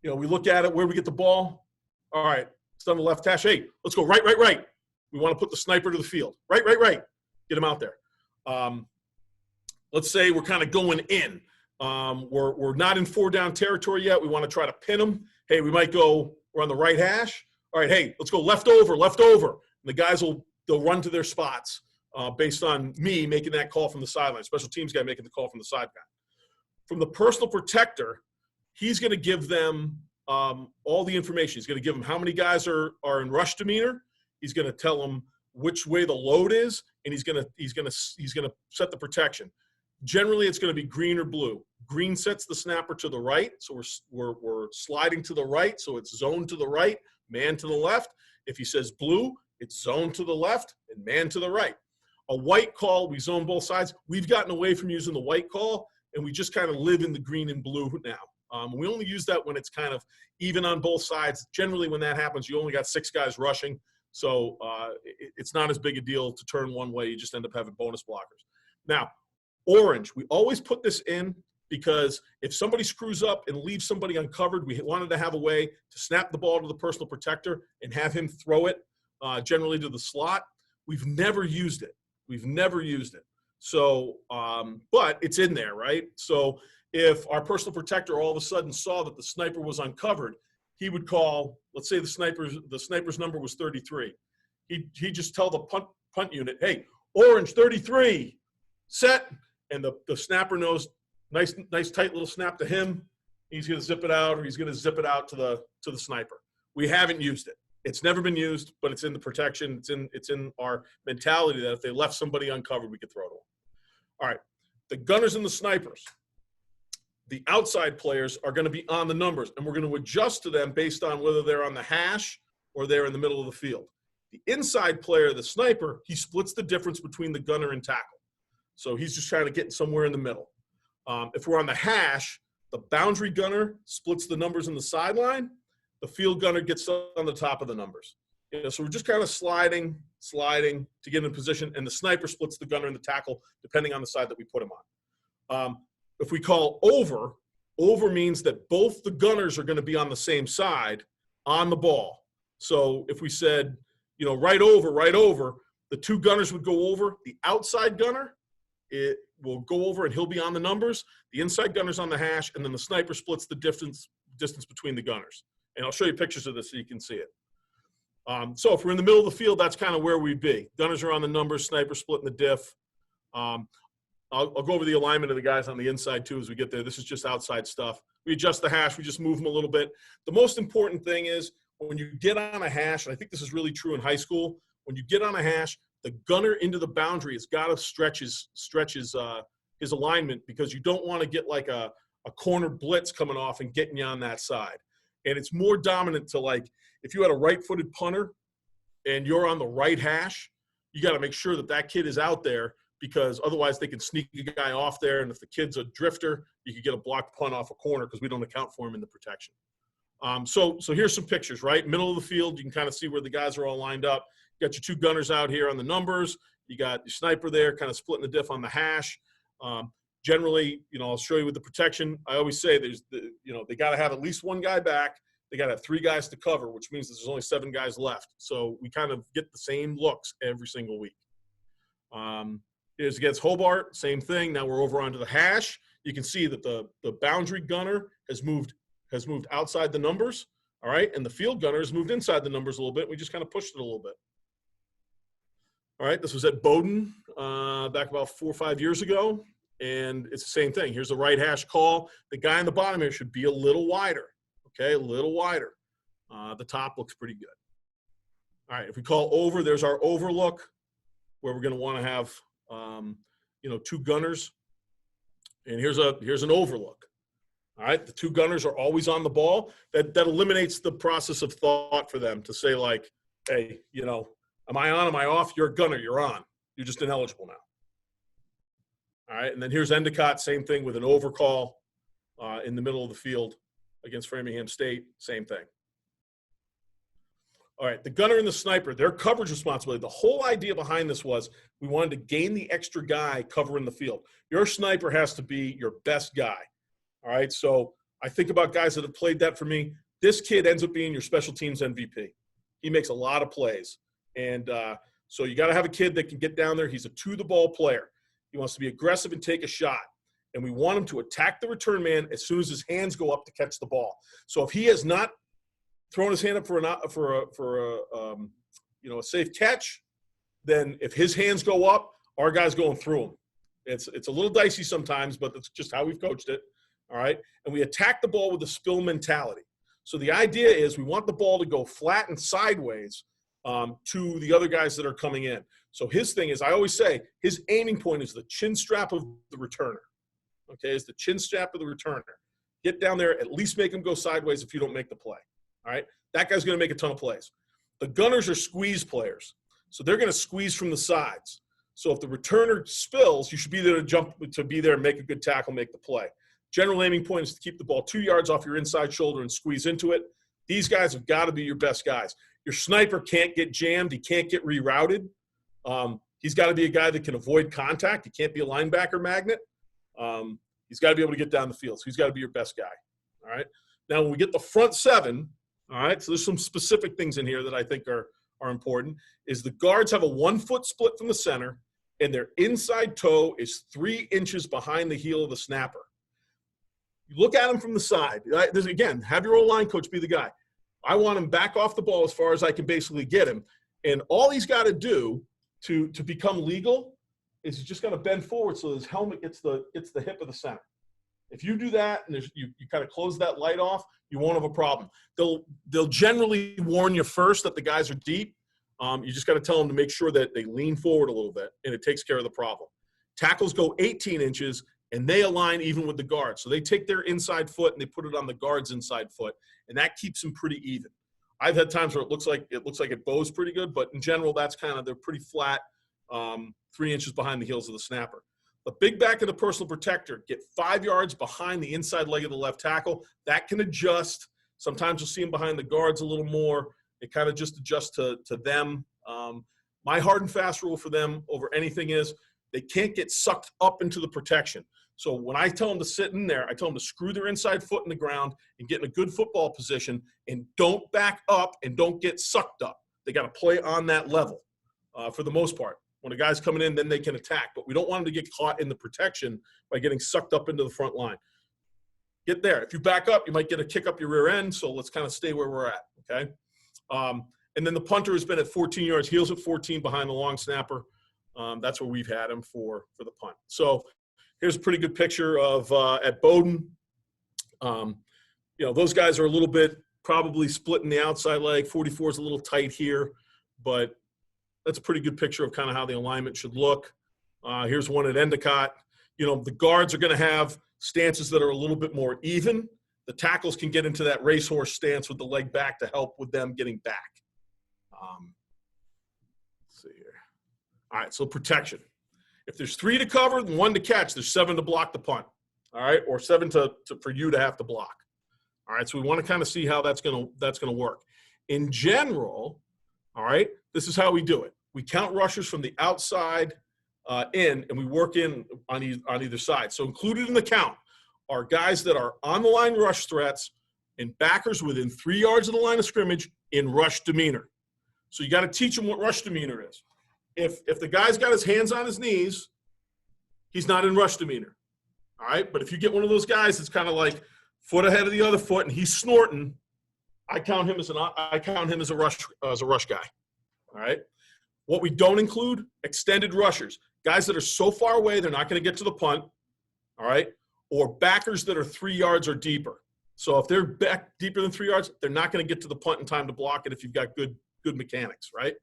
we look at it, where we get the ball. All right, it's on the left hash. Hey, let's go right, right, right. We want to put the sniper to the field. Right, right, right. Get him out there. Let's say we're kind of going in. We're not in 4-down territory yet. We want to try to pin them. Hey, we might go, we're on the right hash. All right, hey, let's go left over. And the guys they'll run to their spots based on me making that call from the sideline, special teams guy making the call from the sideline. From the personal protector, he's going to give them all the information. He's going to give them how many guys are in rush demeanor. He's going to tell them which way the load is, and he's going to set the protection. Generally, it's going to be green or blue. Green sets the snapper to the right, so we're sliding to the right, so it's zoned to the right, man to the left. If he says blue, it's zone to the left and man to the right. A white call, we zone both sides. We've gotten away from using the white call, and we just kind of live in the green and blue now. We only use that when it's kind of even on both sides. Generally, when that happens, you only got 6 guys rushing, so it's not as big a deal to turn one way. You just end up having bonus blockers. Now, orange, we always put this in because if somebody screws up and leaves somebody uncovered, we wanted to have a way to snap the ball to the personal protector and have him throw it generally to the slot. We've never used it. So, but it's in there, right? So if our personal protector all of a sudden saw that the sniper was uncovered, he would call, let's say the sniper's number was 33. He'd just tell the punt unit, hey, orange 33, set, and the snapper knows, nice tight little snap to him. He's going to zip it out, or he's going to zip it out to the sniper. We haven't used it. It's never been used, but it's in the protection. It's in our mentality that if they left somebody uncovered, we could throw to them. All right, the gunners and the snipers. The outside players are going to be on the numbers, and we're going to adjust to them based on whether they're on the hash or they're in the middle of the field. The inside player, the sniper, he splits the difference between the gunner and tackle. So he's just trying to get somewhere in the middle. If we're on the hash, the boundary gunner splits the numbers in the sideline. The field gunner gets on the top of the numbers. So we're just kind of sliding to get in position, and the sniper splits the gunner and the tackle depending on the side that we put him on. If we call over means that both the gunners are going to be on the same side on the ball. So if we said, right over, the two gunners would go over. The outside gunner, it will go over and he'll be on the numbers. The inside gunner's on the hash, and then the sniper splits the distance between the gunners. And I'll show you pictures of this so you can see it. So if we're in the middle of the field, that's kind of where we'd be. Gunners are on the numbers, sniper splitting the diff. I'll go over the alignment of the guys on the inside too as we get there. This is just outside stuff. We adjust the hash. We just move them a little bit. The most important thing is when you get on a hash, and I think this is really true in high school, when you get on a hash, the gunner into the boundary has got to stretch his alignment, because you don't want to get like a corner blitz coming off and getting you on that side. And it's more dominant to, like, if you had a right-footed punter and you're on the right hash, you got to make sure that kid is out there, because otherwise they can sneak a guy off there. And if the kid's a drifter, you could get a blocked punt off a corner because we don't account for him in the protection. So here's some pictures, right? Middle of the field, you can kind of see where the guys are all lined up. You got your two gunners out here on the numbers. You got your sniper there kind of splitting the diff on the hash. Generally, I'll show you with the protection. I always say they got to have at least one guy back. They got to have three guys to cover, which means there's only 7 guys left. So we kind of get the same looks every single week. Here's against Hobart, same thing. Now we're over onto the hash. You can see that the boundary gunner has moved outside the numbers, all right? And the field gunner has moved inside the numbers a little bit. We just kind of pushed it a little bit. All right, this was at Bowdoin back about 4 or 5 years ago, and it's the same thing. Here's the right hash call. The guy on the bottom here should be a little wider, okay, a little wider. The top looks pretty good. All right, if we call over, there's our overlook, where we're going to want to have, 2 gunners. And here's an overlook. All right, the 2 gunners are always on the ball. That eliminates the process of thought for them to say, like, hey, am I on, am I off? You're a gunner, you're on. You're just ineligible now. All right, and then here's Endicott, same thing with an overcall in the middle of the field against Framingham State, same thing. All right, the gunner and the sniper, their coverage responsibility. The whole idea behind this was we wanted to gain the extra guy covering the field. Your sniper has to be your best guy. All right, so I think about guys that have played that for me. This kid ends up being your special teams MVP. He makes a lot of plays. And so you got to have a kid that can get down there. He's a to-the-ball player. He wants to be aggressive and take a shot. And we want him to attack the return man as soon as his hands go up to catch the ball. So if he has not thrown his hand up for a safe catch, then if his hands go up, our guy's going through him. It's a little dicey sometimes, but that's just how we've coached it. All right, and we attack the ball with a spill mentality. So the idea is we want the ball to go flat and sideways to the other guys that are coming in. So his thing is, I always say, his aiming point is the chin strap of the returner. Okay, it's the chin strap of the returner. Get down there, at least make him go sideways if you don't make the play. All right, that guy's going to make a ton of plays. The gunners are squeeze players, so they're going to squeeze from the sides. So if the returner spills, you should be there to jump, to be there and make a good tackle, make the play. General aiming point is to keep the ball 2 yards off your inside shoulder and squeeze into it. These guys have got to be your best guys. Your sniper can't get jammed. He can't get rerouted. He's got to be a guy that can avoid contact. He can't be a linebacker magnet. He's got to be able to get down the field. So he's got to be your best guy. All right. Now, when we get the front 7, all right, so there's some specific things in here that I think are are important, is the guards have a 1 foot split from the center, and their inside toe is 3 inches behind the heel of the snapper. You look at him from the side. Again, have your O-line coach be the guy. I want him back off the ball as far as I can basically get him. And all he's got to do to become legal is he's just got to bend forward so his helmet gets the hip of the center. If you do that and you kind of close that light off, you won't have a problem. They'll generally warn you first that the guys are deep. You just got to tell them to make sure that they lean forward a little bit, and it takes care of the problem. Tackles go 18 inches, and they align even with the guard. So they take their inside foot and they put it on the guard's inside foot, and that keeps them pretty even. I've had times where it looks like it bows pretty good, but in general, they're pretty flat, 3 inches behind the heels of the snapper. The big back of the personal protector, get 5 yards behind the inside leg of the left tackle. That can adjust. Sometimes you'll see them behind the guards a little more. It kind of just adjusts to them. My hard and fast rule for them over anything is they can't get sucked up into the protection. So when I tell them to sit in there, I tell them to screw their inside foot in the ground and get in a good football position and don't back up and don't get sucked up. They got to play on that level for the most part. When a guy's coming in, then they can attack. But we don't want them to get caught in the protection by getting sucked up into the front line. Get there. If you back up, you might get a kick up your rear end, so let's kind of stay where we're at, okay? And then the punter has been at 14 yards, heels at 14 behind the long snapper. That's where we've had him for the punt. So here's a pretty good picture of at Bowdoin. Those guys are a little bit probably splitting the outside leg. 44 is a little tight here, but that's a pretty good picture of kind of how the alignment should look. Here's one at Endicott. The guards are going to have stances that are a little bit more even. The tackles can get into that racehorse stance with the leg back to help with them getting back. Let's see here. All right, so protection. If there's 3 to cover and 1 to catch, there's 7 to block the punt. All right, or 7 for you to have to block. All right, so we want to kind of see how that's going to work. In general, all right, this is how we do it. We count rushers from the outside in, and we work in on either side. So included in the count are guys that are on the line rush threats and backers within 3 yards of the line of scrimmage in rush demeanor. So you got to teach them what rush demeanor is. If the guy's got his hands on his knees, he's not in rush demeanor. All right, but if you get one of those guys that's kind of like foot ahead of the other foot and he's snorting, I count him as a rush guy. All right. What we don't include, extended rushers, guys that are so far away they're not going to get to the punt. All right, or backers that are 3 yards or deeper. So if they're back deeper than 3 yards, they're not going to get to the punt in time to block it if you've got good mechanics, right?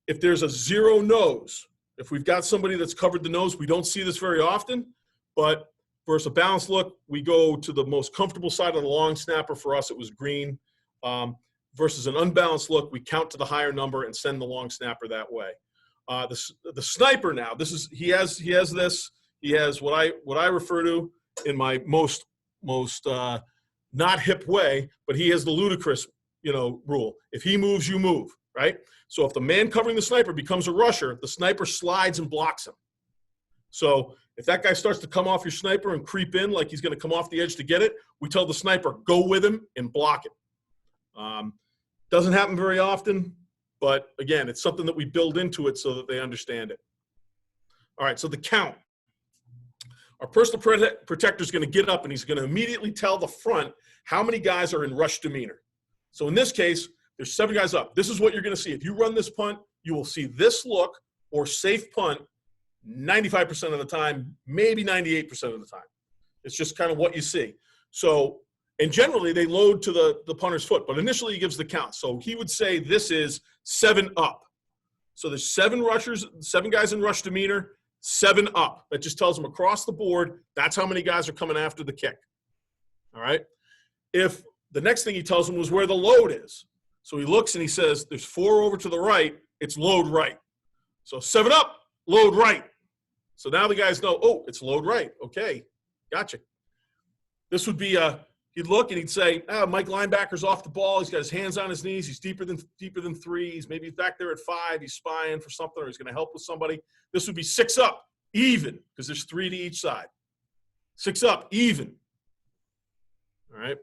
If there's a zero nose, if we've got somebody that's covered the nose, we don't see this very often, but versus a balanced look, we go to the most comfortable side of the long snapper. For us, it was green. Versus an unbalanced look, we count to the higher number and send the long snapper that way. The sniper now, he has what I refer to in my most not hip way, but he has the ludicrous rule. If he moves, you move, right? So if the man covering the sniper becomes a rusher, the sniper slides and blocks him. So if that guy starts to come off your sniper and creep in like he's going to come off the edge to get it, we tell the sniper, go with him and block it. Doesn't happen very often, but again, it's something that we build into it so that they understand it. All right, so the count. Our personal protector is going to get up and he's going to immediately tell the front how many guys are in rush demeanor. So in this case, there's 7 guys up. This is what you're going to see. If you run this punt, you will see this look or safe punt 95% of the time, maybe 98% of the time. It's just kind of what you see. So, and generally they load to the punter's foot, but initially he gives the count. So he would say this is 7 up. So there's 7 rushers, 7 guys in rush demeanor, 7 up. That just tells them across the board, that's how many guys are coming after the kick. All right. If the next thing he tells them was where the load is. So he looks and he says, there's 4 over to the right, it's load right. So 7 up, load right. So now the guys know, oh, it's load right. Okay, gotcha. This would be he'd look and he'd say, Mike linebacker's off the ball. He's got his hands on his knees. He's deeper than 3. He's maybe back there at 5. He's spying for something or he's going to help with somebody. This would be 6 up, even, because there's 3 to each side. 6 up, even. All right.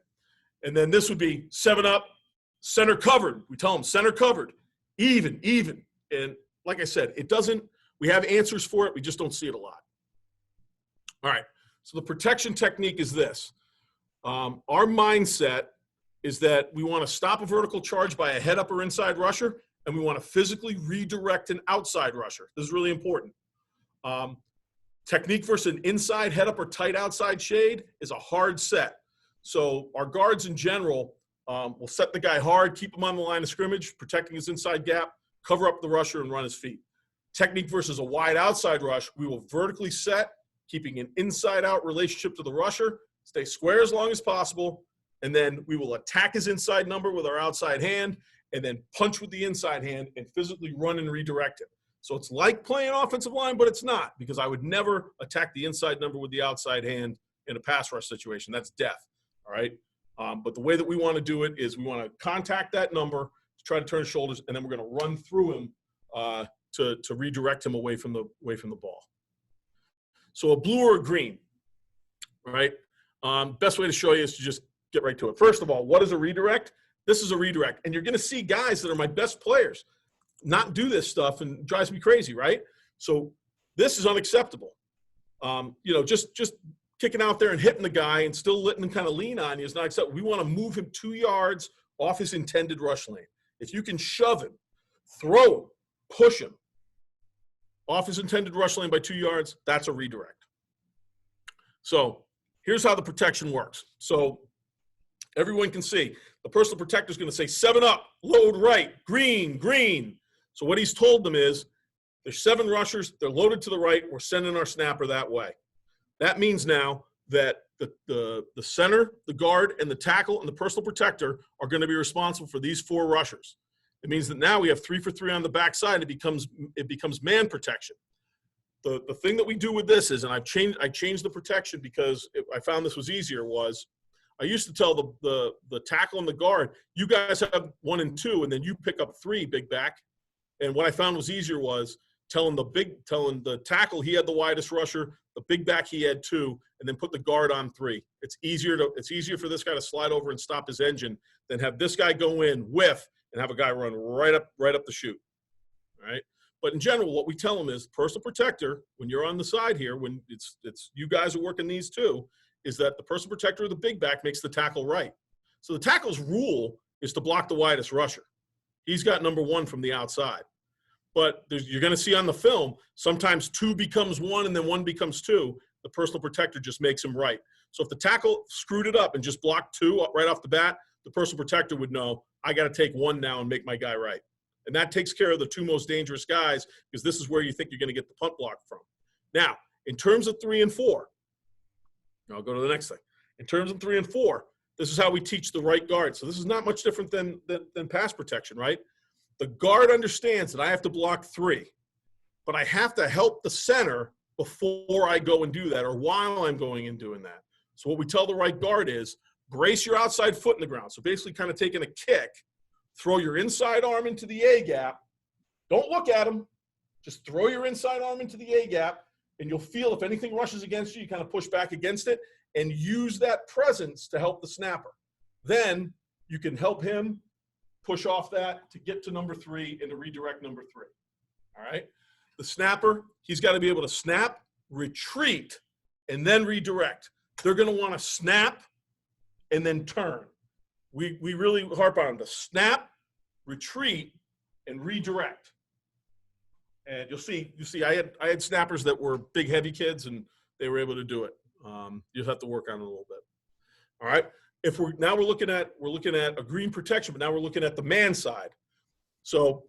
And then this would be 7 up, Center covered. We tell them center covered. Even. And like I said, we have answers for it. We just don't see it a lot. All right. So the protection technique is this. Our mindset is that we want to stop a vertical charge by a head up or inside rusher, and we want to physically redirect an outside rusher. This is really important. Technique versus an inside head up or tight outside shade is a hard set. So our guards in general will set the guy hard, keep him on the line of scrimmage, protecting his inside gap, cover up the rusher, and run his feet. Technique versus a wide outside rush, we will vertically set, keeping an inside-out relationship to the rusher, stay square as long as possible, and then we will attack his inside number with our outside hand, and then punch with the inside hand and physically run and redirect him. So it's like playing offensive line, but it's not, because I would never attack the inside number with the outside hand in a pass rush situation. That's death, all right? But the way that we want to do it is we want to contact that number, try to turn shoulders, and then we're going to run through him to redirect him away from the ball. So a blue or a green, right? Best way to show you is to just get right to it. First of all, what is a redirect? This is a redirect. And you're going to see guys that are my best players not do this stuff, and it drives me crazy, right? So this is unacceptable. Just kicking out there and hitting the guy and still letting him kind of lean on you is not acceptable. We want to move him 2 yards off his intended rush lane. If you can shove him, throw him, push him off his intended rush lane by 2 yards, that's a redirect. So here's how the protection works. So everyone can see the personal protector is going to say 7 up, load right, green, green. So what he's told them is there's 7 rushers, they're loaded to the right, we're sending our snapper that way. That means now that the center, the guard, and the tackle and the personal protector are going to be responsible for these 4 rushers. It means that now we have 3 for 3 on the backside. It becomes man protection. The thing that we do with this is, and I changed the protection because I found this was easier, was I used to tell the tackle and the guard, you guys have 1 and 2, and then you pick up 3, big back. And what I found was easier was telling the tackle he had the widest rusher, the big back he had 2, and then put the guard on 3. It's easier for this guy to slide over and stop his engine than have this guy go in, whiff, and have a guy run right up the chute. All right. But in general, what we tell them is personal protector, when you're on the side here, when it's you guys are working these 2, is that the personal protector of the big back makes the tackle right. So the tackle's rule is to block the widest rusher. He's got number 1 from the outside. But you're going to see on the film, sometimes 2 becomes 1 and then 1 becomes 2. The personal protector just makes him right. So if the tackle screwed it up and just blocked 2 right off the bat, the personal protector would know, I got to take 1 now and make my guy right. And that takes care of the 2 most dangerous guys, because this is where you think you're going to get the punt block from. Now, in terms of 3 and 4, I'll go to the next thing. In terms of 3 and 4, this is how we teach the right guard. So this is not much different than pass protection, right? The guard understands that I have to block 3, but I have to help the center before I go and do that, or while I'm going and doing that. So what we tell the right guard is brace your outside foot in the ground. So basically kind of taking a kick, throw your inside arm into the A gap. Don't look at him. Just throw your inside arm into the A gap, and you'll feel if anything rushes against you, you kind of push back against it and use that presence to help the snapper. Then you can help him push off that to get to number 3 and to redirect number 3. All right? The snapper, he's got to be able to snap, retreat, and then redirect. They're going to want to snap and then turn. We really harp on the snap, retreat, and redirect. And you'll see I had snappers that were big, heavy kids, and they were able to do it. You'll have to work on it a little bit. All right. We're looking at a green protection, but now we're looking at the man side. So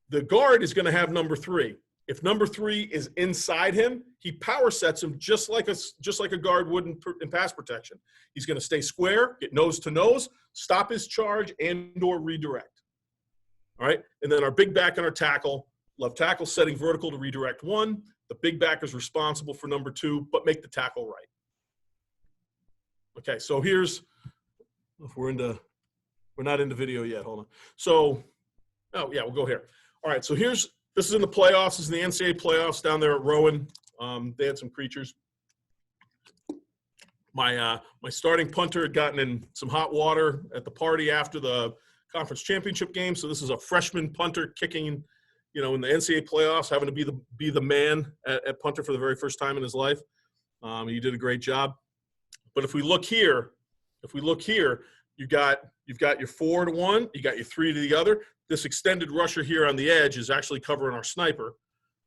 the guard is going to have number 3. If number 3 is inside him, he power sets him just like a guard would in pass protection. He's going to stay square, get nose to nose, stop his charge, and/or redirect. All right. And then our big back and our tackle, left tackle setting vertical to redirect 1. The big back is responsible for number 2, but make the tackle right. Okay, so we're not into video yet. Hold on. So, oh yeah, we'll go here. All right, so this is in the playoffs. This is the NCAA playoffs down there at Rowan. They had some creatures. My starting punter had gotten in some hot water at the party after the conference championship game. So this is a freshman punter kicking, you know, in the NCAA playoffs, having to be the man at punter for the very first time in his life. He did a great job. But if we look here, you've got your 4 to one, you got your 3 to the other. This extended rusher here on the edge is actually covering our sniper.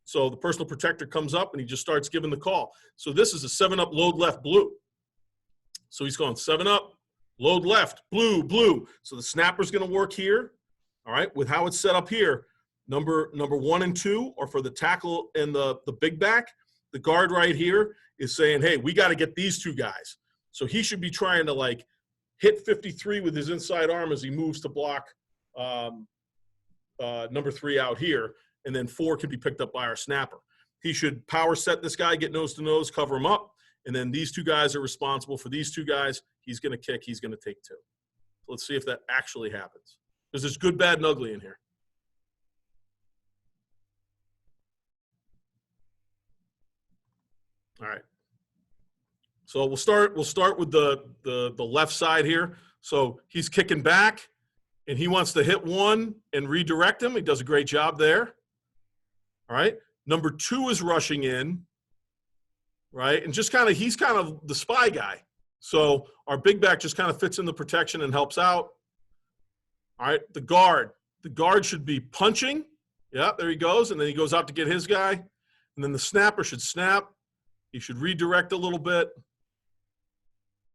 So the personal protector comes up and he just starts giving the call. So this is a 7-up, load left, blue. So he's going 7-up, load left, blue, blue. So the snapper's going to work here, all right, with how it's set up here. Number 1 and 2 are for the tackle and the big back. The guard right here is saying, hey, we got to get these 2 guys. So he should be trying to, like, hit 53 with his inside arm as he moves to block number 3 out here, and then 4 can be picked up by our snapper. He should power set this guy, get nose to nose, cover him up, and then these 2 guys are responsible for these 2 guys. He's going to kick. He's going to take 2. So let's see if that actually happens. Because there's good, bad, and ugly in here. All right. So we'll start with the left side here. So he's kicking back, and he wants to hit 1 and redirect him. He does a great job there. All right. Number 2 is rushing in, right? And just he's kind of the spy guy. So our big back just kind of fits in the protection and helps out. All right. The guard should be punching. Yeah, there he goes. And then he goes out to get his guy. And then the snapper should snap. He should redirect a little bit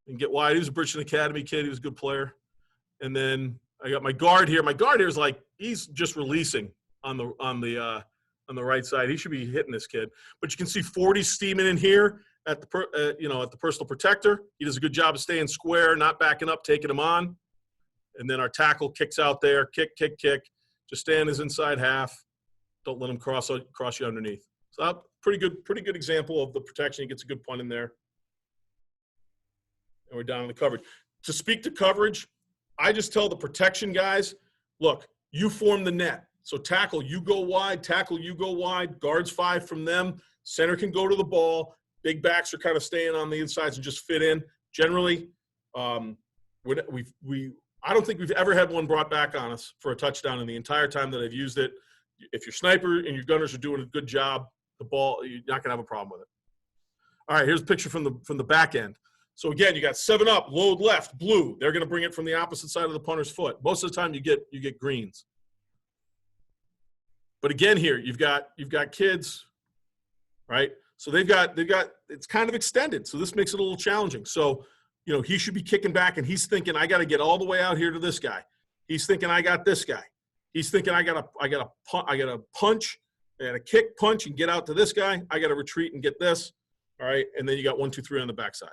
and get wide. He was a Bridgeton Academy kid. He was a good player. And then I got my guard here. My guard here is like, he's just releasing on the right side. He should be hitting this kid. But you can see 40 steaming in here at the personal protector. He does a good job of staying square, not backing up, taking him on. And then our tackle kicks out there. Kick, kick, kick. Just stay in his inside half. Don't let him cross you underneath. So pretty good example of the protection. He gets a good punt in there. And we're down in the coverage. To speak to coverage, I just tell the protection guys, look, you form the net. So tackle, you go wide. Tackle, you go wide. Guards 5 from them. Center can go to the ball. Big backs are kind of staying on the insides and just fit in. Generally, I don't think we've ever had one brought back on us for a touchdown in the entire time that I've used it. If your sniper and your gunners are doing a good job, the ball, you're not going to have a problem with it. All right, here's a picture from the back end. So again, you got 7-up, load left, blue. They're going to bring it from the opposite side of the punter's foot. Most of the time, you get greens. But again, here you've got kids, right? So they've got it's kind of extended. So this makes it a little challenging. So he should be kicking back, and he's thinking, I got to get all the way out here to this guy. He's thinking, I got this guy. He's thinking, I got to punch, I got to kick, punch, and get out to this guy. I got to retreat and get this. All right, and then you got 1, 2, 3 on the backside.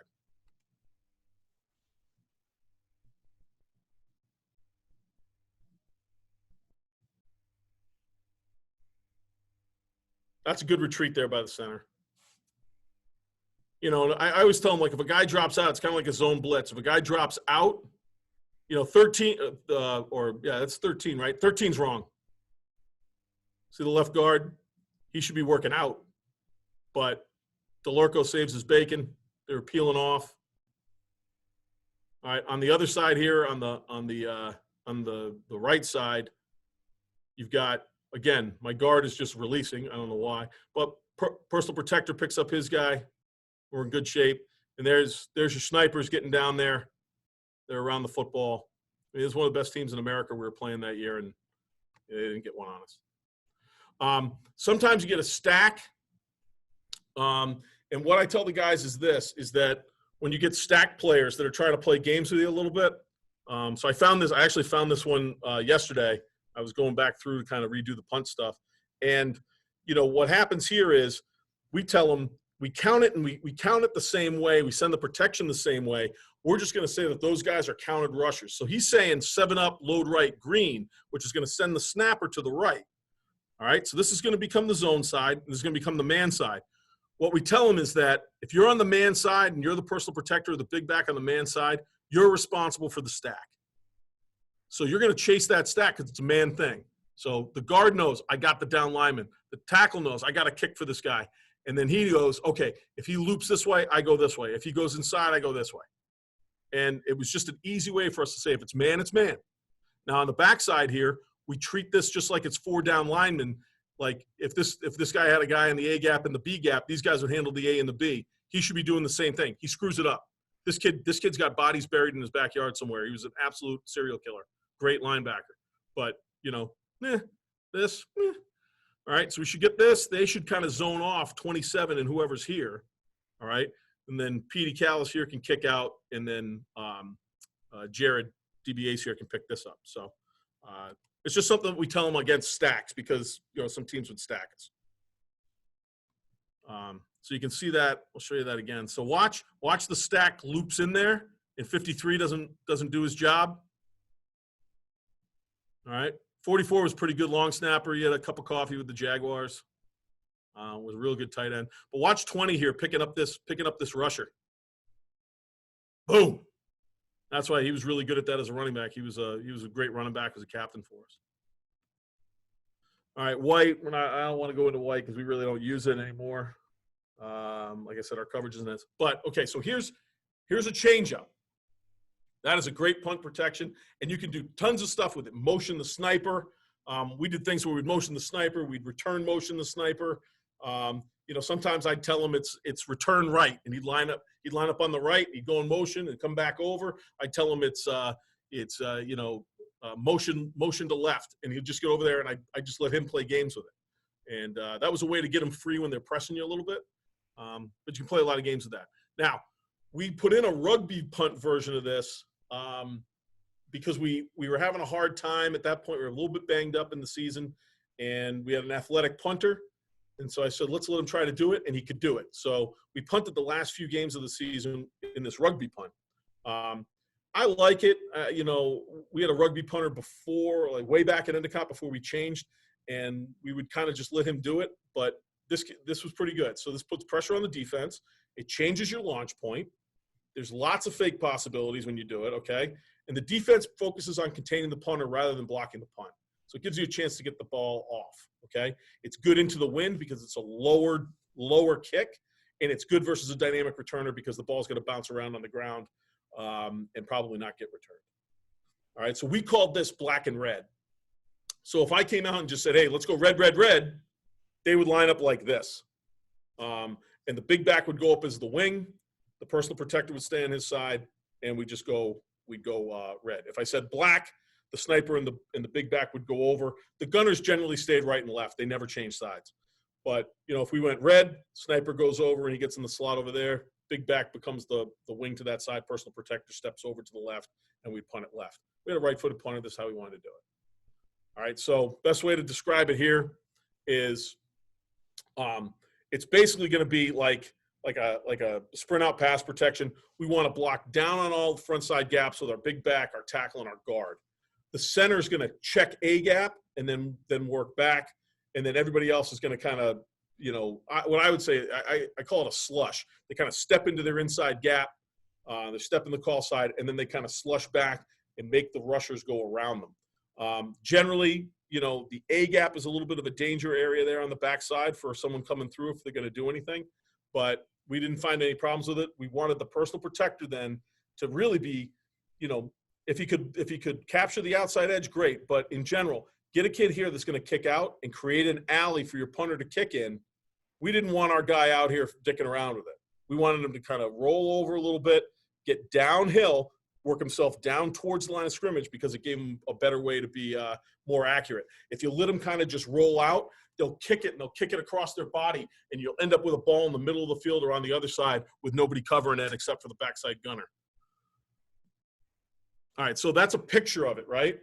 That's a good retreat there by the center. I always tell them, like, if a guy drops out, it's kind of like a zone blitz. If a guy drops out, 13 that's 13, right? 13's wrong. See the left guard? He should be working out. But DeLurco saves his bacon. They're peeling off. All right, on the other side here, on the right side, you've got, again, my guard is just releasing. I don't know why. But personal protector picks up his guy. We're in good shape. And there's your snipers getting down there. They're around the football. I mean, it's one of the best teams in America we were playing that year, and they didn't get one on us. Sometimes you get a stack. And what I tell the guys is that when you get stacked players that are trying to play games with you a little bit. So I actually found this one yesterday. I was going back through to kind of redo the punt stuff. And, what happens here is we tell them, we count it, and we count it the same way. We send the protection the same way. We're just going to say that those guys are counted rushers. So he's saying 7-up, load right, green, which is going to send the snapper to the right. All right, so this is going to become the zone side, and this is going to become the man side. What we tell them is that if you're on the man side and you're the personal protector or the big back on the man side, you're responsible for the stack. So you're going to chase that stack because it's a man thing. So the guard knows, I got the down lineman. The tackle knows, I got to kick for this guy. And then he goes, okay, if he loops this way, I go this way. If he goes inside, I go this way. And it was just an easy way for us to say, if it's man, it's man. Now on the backside here, we treat this just like it's 4 down linemen. Like if this guy had a guy in the A gap and the B gap, these guys would handle the A and the B. He should be doing the same thing. He screws it up. This kid's got bodies buried in his backyard somewhere. He was an absolute serial killer. Great linebacker. But, this. All right, so we should get this. They should kind of zone off 27 and whoever's here. All right, and then Petey Callis here can kick out, and then Jared DBAs here can pick this up. So it's just something that we tell them against stacks because, some teams would stack us. So you can see that. I'll show you that again. So watch the stack loops in there, and 53 doesn't do his job. All right. 44 was pretty good long snapper. He had a cup of coffee with the Jaguars. Was a real good tight end. But watch 20 here picking up this rusher. Boom. That's why he was really good at that as a running back. He was a great running back as a captain for us. All right, White. I don't want to go into White because we really don't use it anymore. Like I said, our coverage isn't this. But okay, so here's a changeup. That is a great punt protection, and you can do tons of stuff with it. Motion the sniper. We did things where we'd motion the sniper. We'd return motion the sniper. Sometimes I'd tell him it's return right, and he'd line up on the right. He'd go in motion and come back over. I'd tell him it's motion to left, and he'd just get over there, and I just let him play games with it. And that was a way to get them free when they're pressing you a little bit. But you can play a lot of games with that. Now, we put in a rugby punt version of this because we were having a hard time at that point. We were a little bit banged up in the season, and we had an athletic punter. And so I said, let's let him try to do it, and he could do it. So we punted the last few games of the season in this rugby punt. I like it. We had a rugby punter before, like way back at Endicott before we changed, and we would kind of just let him do it. But this was pretty good. So this puts pressure on the defense. It changes your launch point. There's lots of fake possibilities when you do it, okay? And the defense focuses on containing the punter rather than blocking the punt. So it gives you a chance to get the ball off, okay? It's good into the wind because it's a lower kick, and it's good versus a dynamic returner because the ball's going to bounce around on the ground and probably not get returned. All right, so we called this black and red. So if I came out and just said, hey, let's go red, red, red, they would line up like this. And the big back would go up as the wing. The personal protector would stay on his side, and we'd go red. If I said black, the sniper and the big back would go over. The gunners generally stayed right and left. They never changed sides. But, if we went red, sniper goes over and he gets in the slot over there. Big back becomes the wing to that side. Personal protector steps over to the left, and we punt it left. We had a right-footed punter. This is how we wanted to do it. All right, so best way to describe it here is it's basically going to be like a sprint out pass protection. We want to block down on all the front side gaps with our big back, our tackle, and our guard. The center is going to check a gap and then work back, and then everybody else is going to kind of, what I would say, I call it a slush. They kind of step into their inside gap, they step in the call side, and then they kind of slush back and make the rushers go around them. Generally, the A gap is a little bit of a danger area there on the backside for someone coming through if they're going to do anything. But we didn't find any problems with it. We wanted the personal protector then to really be, if he could capture the outside edge, great. But in general, get a kid here that's going to kick out and create an alley for your punter to kick in. We didn't want our guy out here dicking around with it. We wanted him to kind of roll over a little bit, get downhill, work himself down towards the line of scrimmage because it gave him a better way to be more accurate. If you let him kind of just roll out, they'll kick it, and they'll kick it across their body, and you'll end up with a ball in the middle of the field or on the other side with nobody covering it except for the backside gunner. All right, so that's a picture of it, right?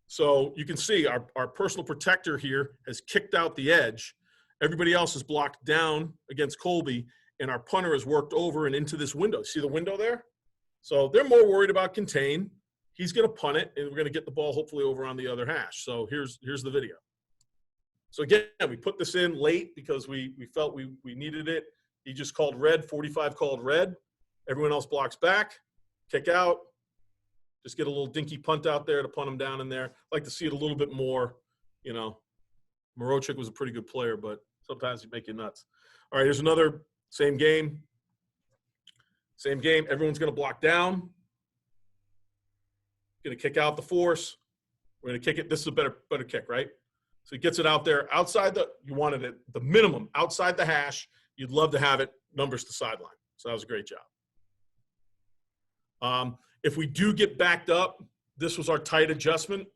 So you can see our personal protector here has kicked out the edge. Everybody else is blocked down against Colby, and our punter has worked over and into this window. See the window there? So they're more worried about contain. He's going to punt it, and we're going to get the ball hopefully over on the other hash. So here's the video. So again, we put this in late because we felt we needed it. He just called red, 45 called red. Everyone else blocks back, kick out. Just get a little dinky punt out there to punt him down in there. I'd like to see it a little bit more, Morochik was a pretty good player, but sometimes he'd make you nuts. All right, here's another same game. Same game. Everyone's going to block down. Going to kick out the force. We're going to kick it. This is a better kick, right? So he gets it out there outside you wanted it the minimum outside the hash. You'd love to have it numbers to sideline. So that was a great job. If we do get backed up, this was our tight adjustment.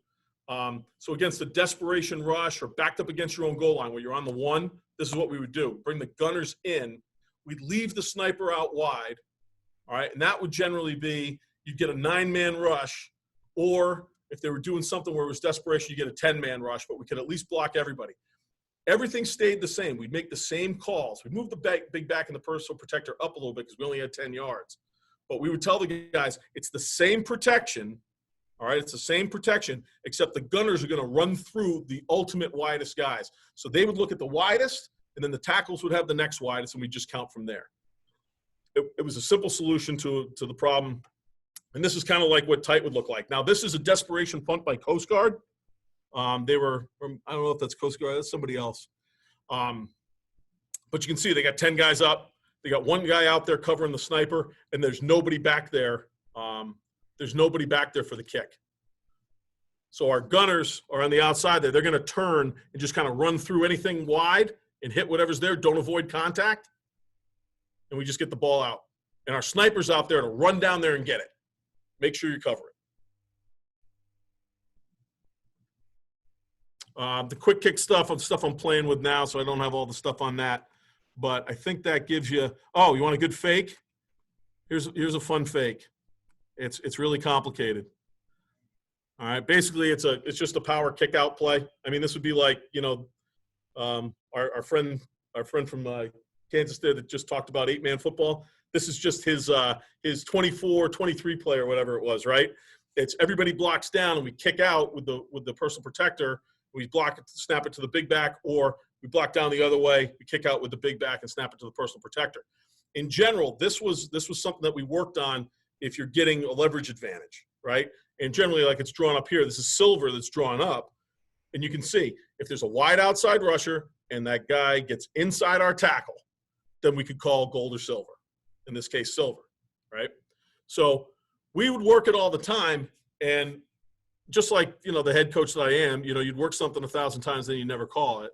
So against the desperation rush or backed up against your own goal line where you're on the 1, this is what we would do. Bring the gunners in. We'd leave the sniper out wide, all right? And that would generally be you'd get a 9-man rush, or if they were doing something where it was desperation, you get a 10-man rush, but we could at least block everybody. Everything stayed the same. We'd make the same calls. We'd move the big back and the personal protector up a little bit because we only had 10 yards. But we would tell the guys, it's the same protection, all right? It's the same protection, except the gunners are going to run through the ultimate widest guys. So they would look at the widest, and then the tackles would have the next widest, and we just count from there. It was a simple solution to the problem. And this is kind of like what tight would look like. Now, this is a desperation punt by Coast Guard. They were from, I don't know if that's Coast Guard. That's somebody else. But you can see they got 10 guys up. They got one guy out there covering the sniper, and there's nobody back there. There's nobody back there for the kick. So our gunners are on the outside there. They're going to turn and just kind of run through anything wide and hit whatever's there. Don't avoid contact. And we just get the ball out. And our sniper's out there to run down there and get it. Make sure you cover it. The quick kick stuff I'm playing with now, so I don't have all the stuff on that. But I think that gives you – oh, you want a good fake? Here's a fun fake. It's really complicated. All right, basically it's just a power kick out play. I mean, this would be like, our friend from Kansas there that just talked about 8-man football. This is just his 24, 23 play or whatever it was, right? It's everybody blocks down and we kick out with the personal protector. We block it, snap it to the big back, or we block down the other way. We kick out with the big back and snap it to the personal protector. In general, this was something that we worked on if you're getting a leverage advantage, right? And generally, like it's drawn up here, this is silver that's drawn up. And you can see if there's a wide outside rusher and that guy gets inside our tackle, then we could call gold or silver. In this case, silver, right? So we would work it all the time. And just like, the head coach that I am, you'd work something 1,000 times, then you never call it.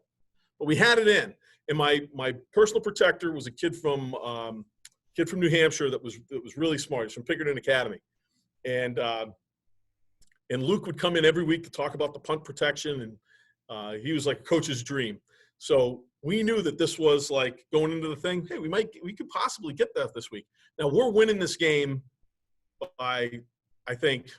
But we had it in. And my personal protector was a kid from New Hampshire that was really smart. He's from Pinkerton Academy. And Luke would come in every week to talk about the punt protection, and he was like a coach's dream. So we knew that this was like going into the thing, hey, we could possibly get that this week. Now we're winning this game by, I think,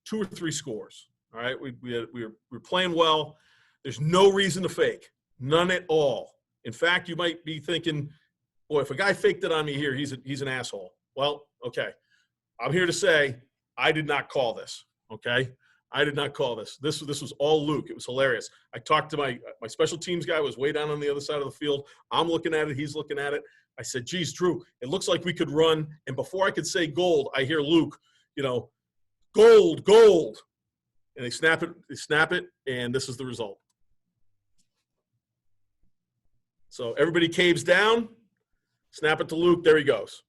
2 or 3 scores. All right, we're playing well. There's no reason to fake, none at all. In fact, you might be thinking, boy, if a guy faked it on me here, he's an asshole. Well, okay, I'm here to say I did not call this. Okay, I did not call this. This was all Luke. It was hilarious. I talked to my special teams guy, was way down on the other side of the field. I'm looking at it. He's looking at it. I said, geez, Drew, it looks like we could run. And before I could say gold, I hear Luke, gold. And they snap it, and this is the result. So everybody caves down, snap it to Luke. There he goes.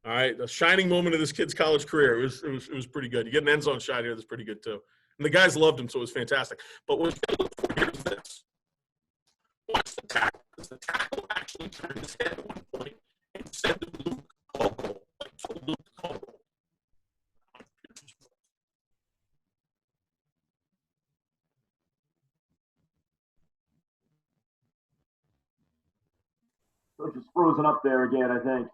All right, the shining moment of this kid's college career. It was pretty good. You get an end zone shot here that's pretty good too. And the guys loved him, so it was fantastic. But what we're going to look for here is this. Watch the tackle, because the tackle actually turned his head at one point and said to Luke, call goal. Like, told Luke to call goal. So it's just frozen up there again, I think.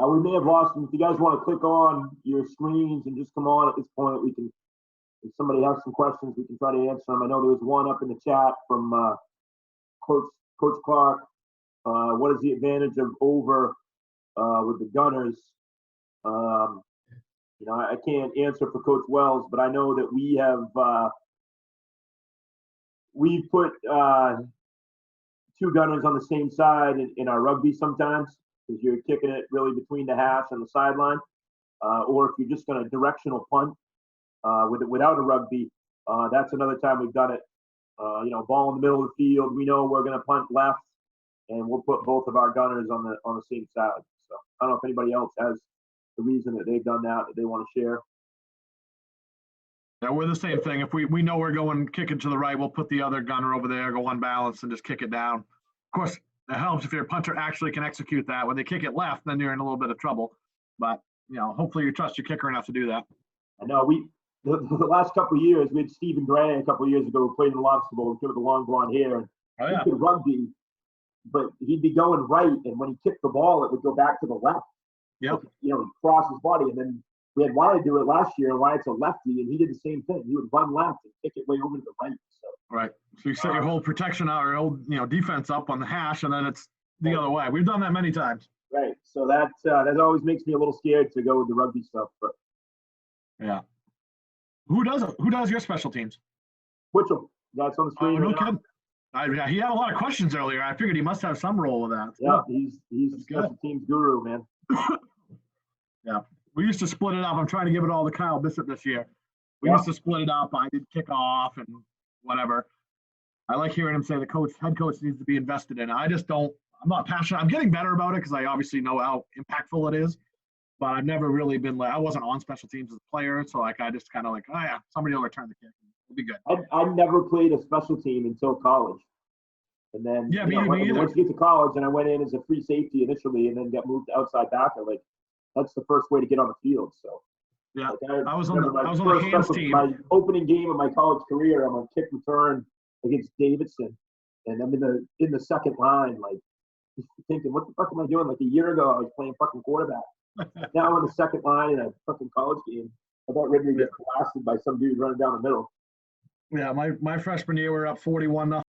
We may have lost them. If you guys want to click on your screens and just come on at this point, we can if somebody has some questions, we can try to answer them. I know there was one up in the chat from Coach Clark. What is the advantage of over with the Gunners? I can't answer for Coach Wells, but I know that we've put two Gunners on the same side in our rugby sometimes, because you're kicking it really between the hash and the sideline, or if you're just going to directional punt without a rugby, that's another time we've done it. Ball in the middle of the field, we know we're going to punt left, and we'll put both of our Gunners on the same side. So I don't know if anybody else has the reason that they've done that they want to share. Yeah, we're the same thing. If we know we're going kicking to the right, we'll put the other gunner over there, go unbalanced, and just kick it down. Of course, it helps if your punter actually can execute that. When they kick it left, then you're in a little bit of trouble. But hopefully you trust your kicker enough to do that. I know the last couple of years we had Stephen Gray a couple of years ago who played in the Lobster Bowl with the long blonde hair. And he could rugby, but he'd be going right, and when he kicked the ball, it would go back to the left. Yep. He'd cross his body, and then we had Wyatt do it last year, and Wyatt's a lefty, and he did the same thing. He would run left and kick it way over to the right. So right. So you set your whole protection out, or old defense up on the hash, and then it's the other way. We've done that many times. Right. So that always makes me a little scared to go with the rugby stuff. But yeah. Who does your special teams? Twitchell. That's on the screen. Oh, no kidding. He had a lot of questions earlier. I figured he must have some role with that. Yeah, he's a special teams guru, man. Yeah. We used to split it up. I'm trying to give it all to Kyle Bissett this year. We used to split it up. I did kickoff and whatever. I like hearing him say the head coach needs to be invested in it. I'm not passionate. I'm getting better about it because I obviously know how impactful it is. But I've never really been I wasn't on special teams as a player. So I just kind of oh yeah, somebody will return the kick. It'll be good. I never played a special team until college. And then me either. Once you get to college, and I went in as a free safety initially and then got moved to outside backer, that's the first way to get on the field. So yeah, I was on the hands team. My opening game of my college career, I'm on kick return against Davidson, and I'm in the second line, thinking, what the fuck am I doing? A year ago, I was playing fucking quarterback. Now I'm in the second line in a fucking college game. I got ready to get blasted by some dude running down the middle. Yeah, my freshman year, we were up 41-0.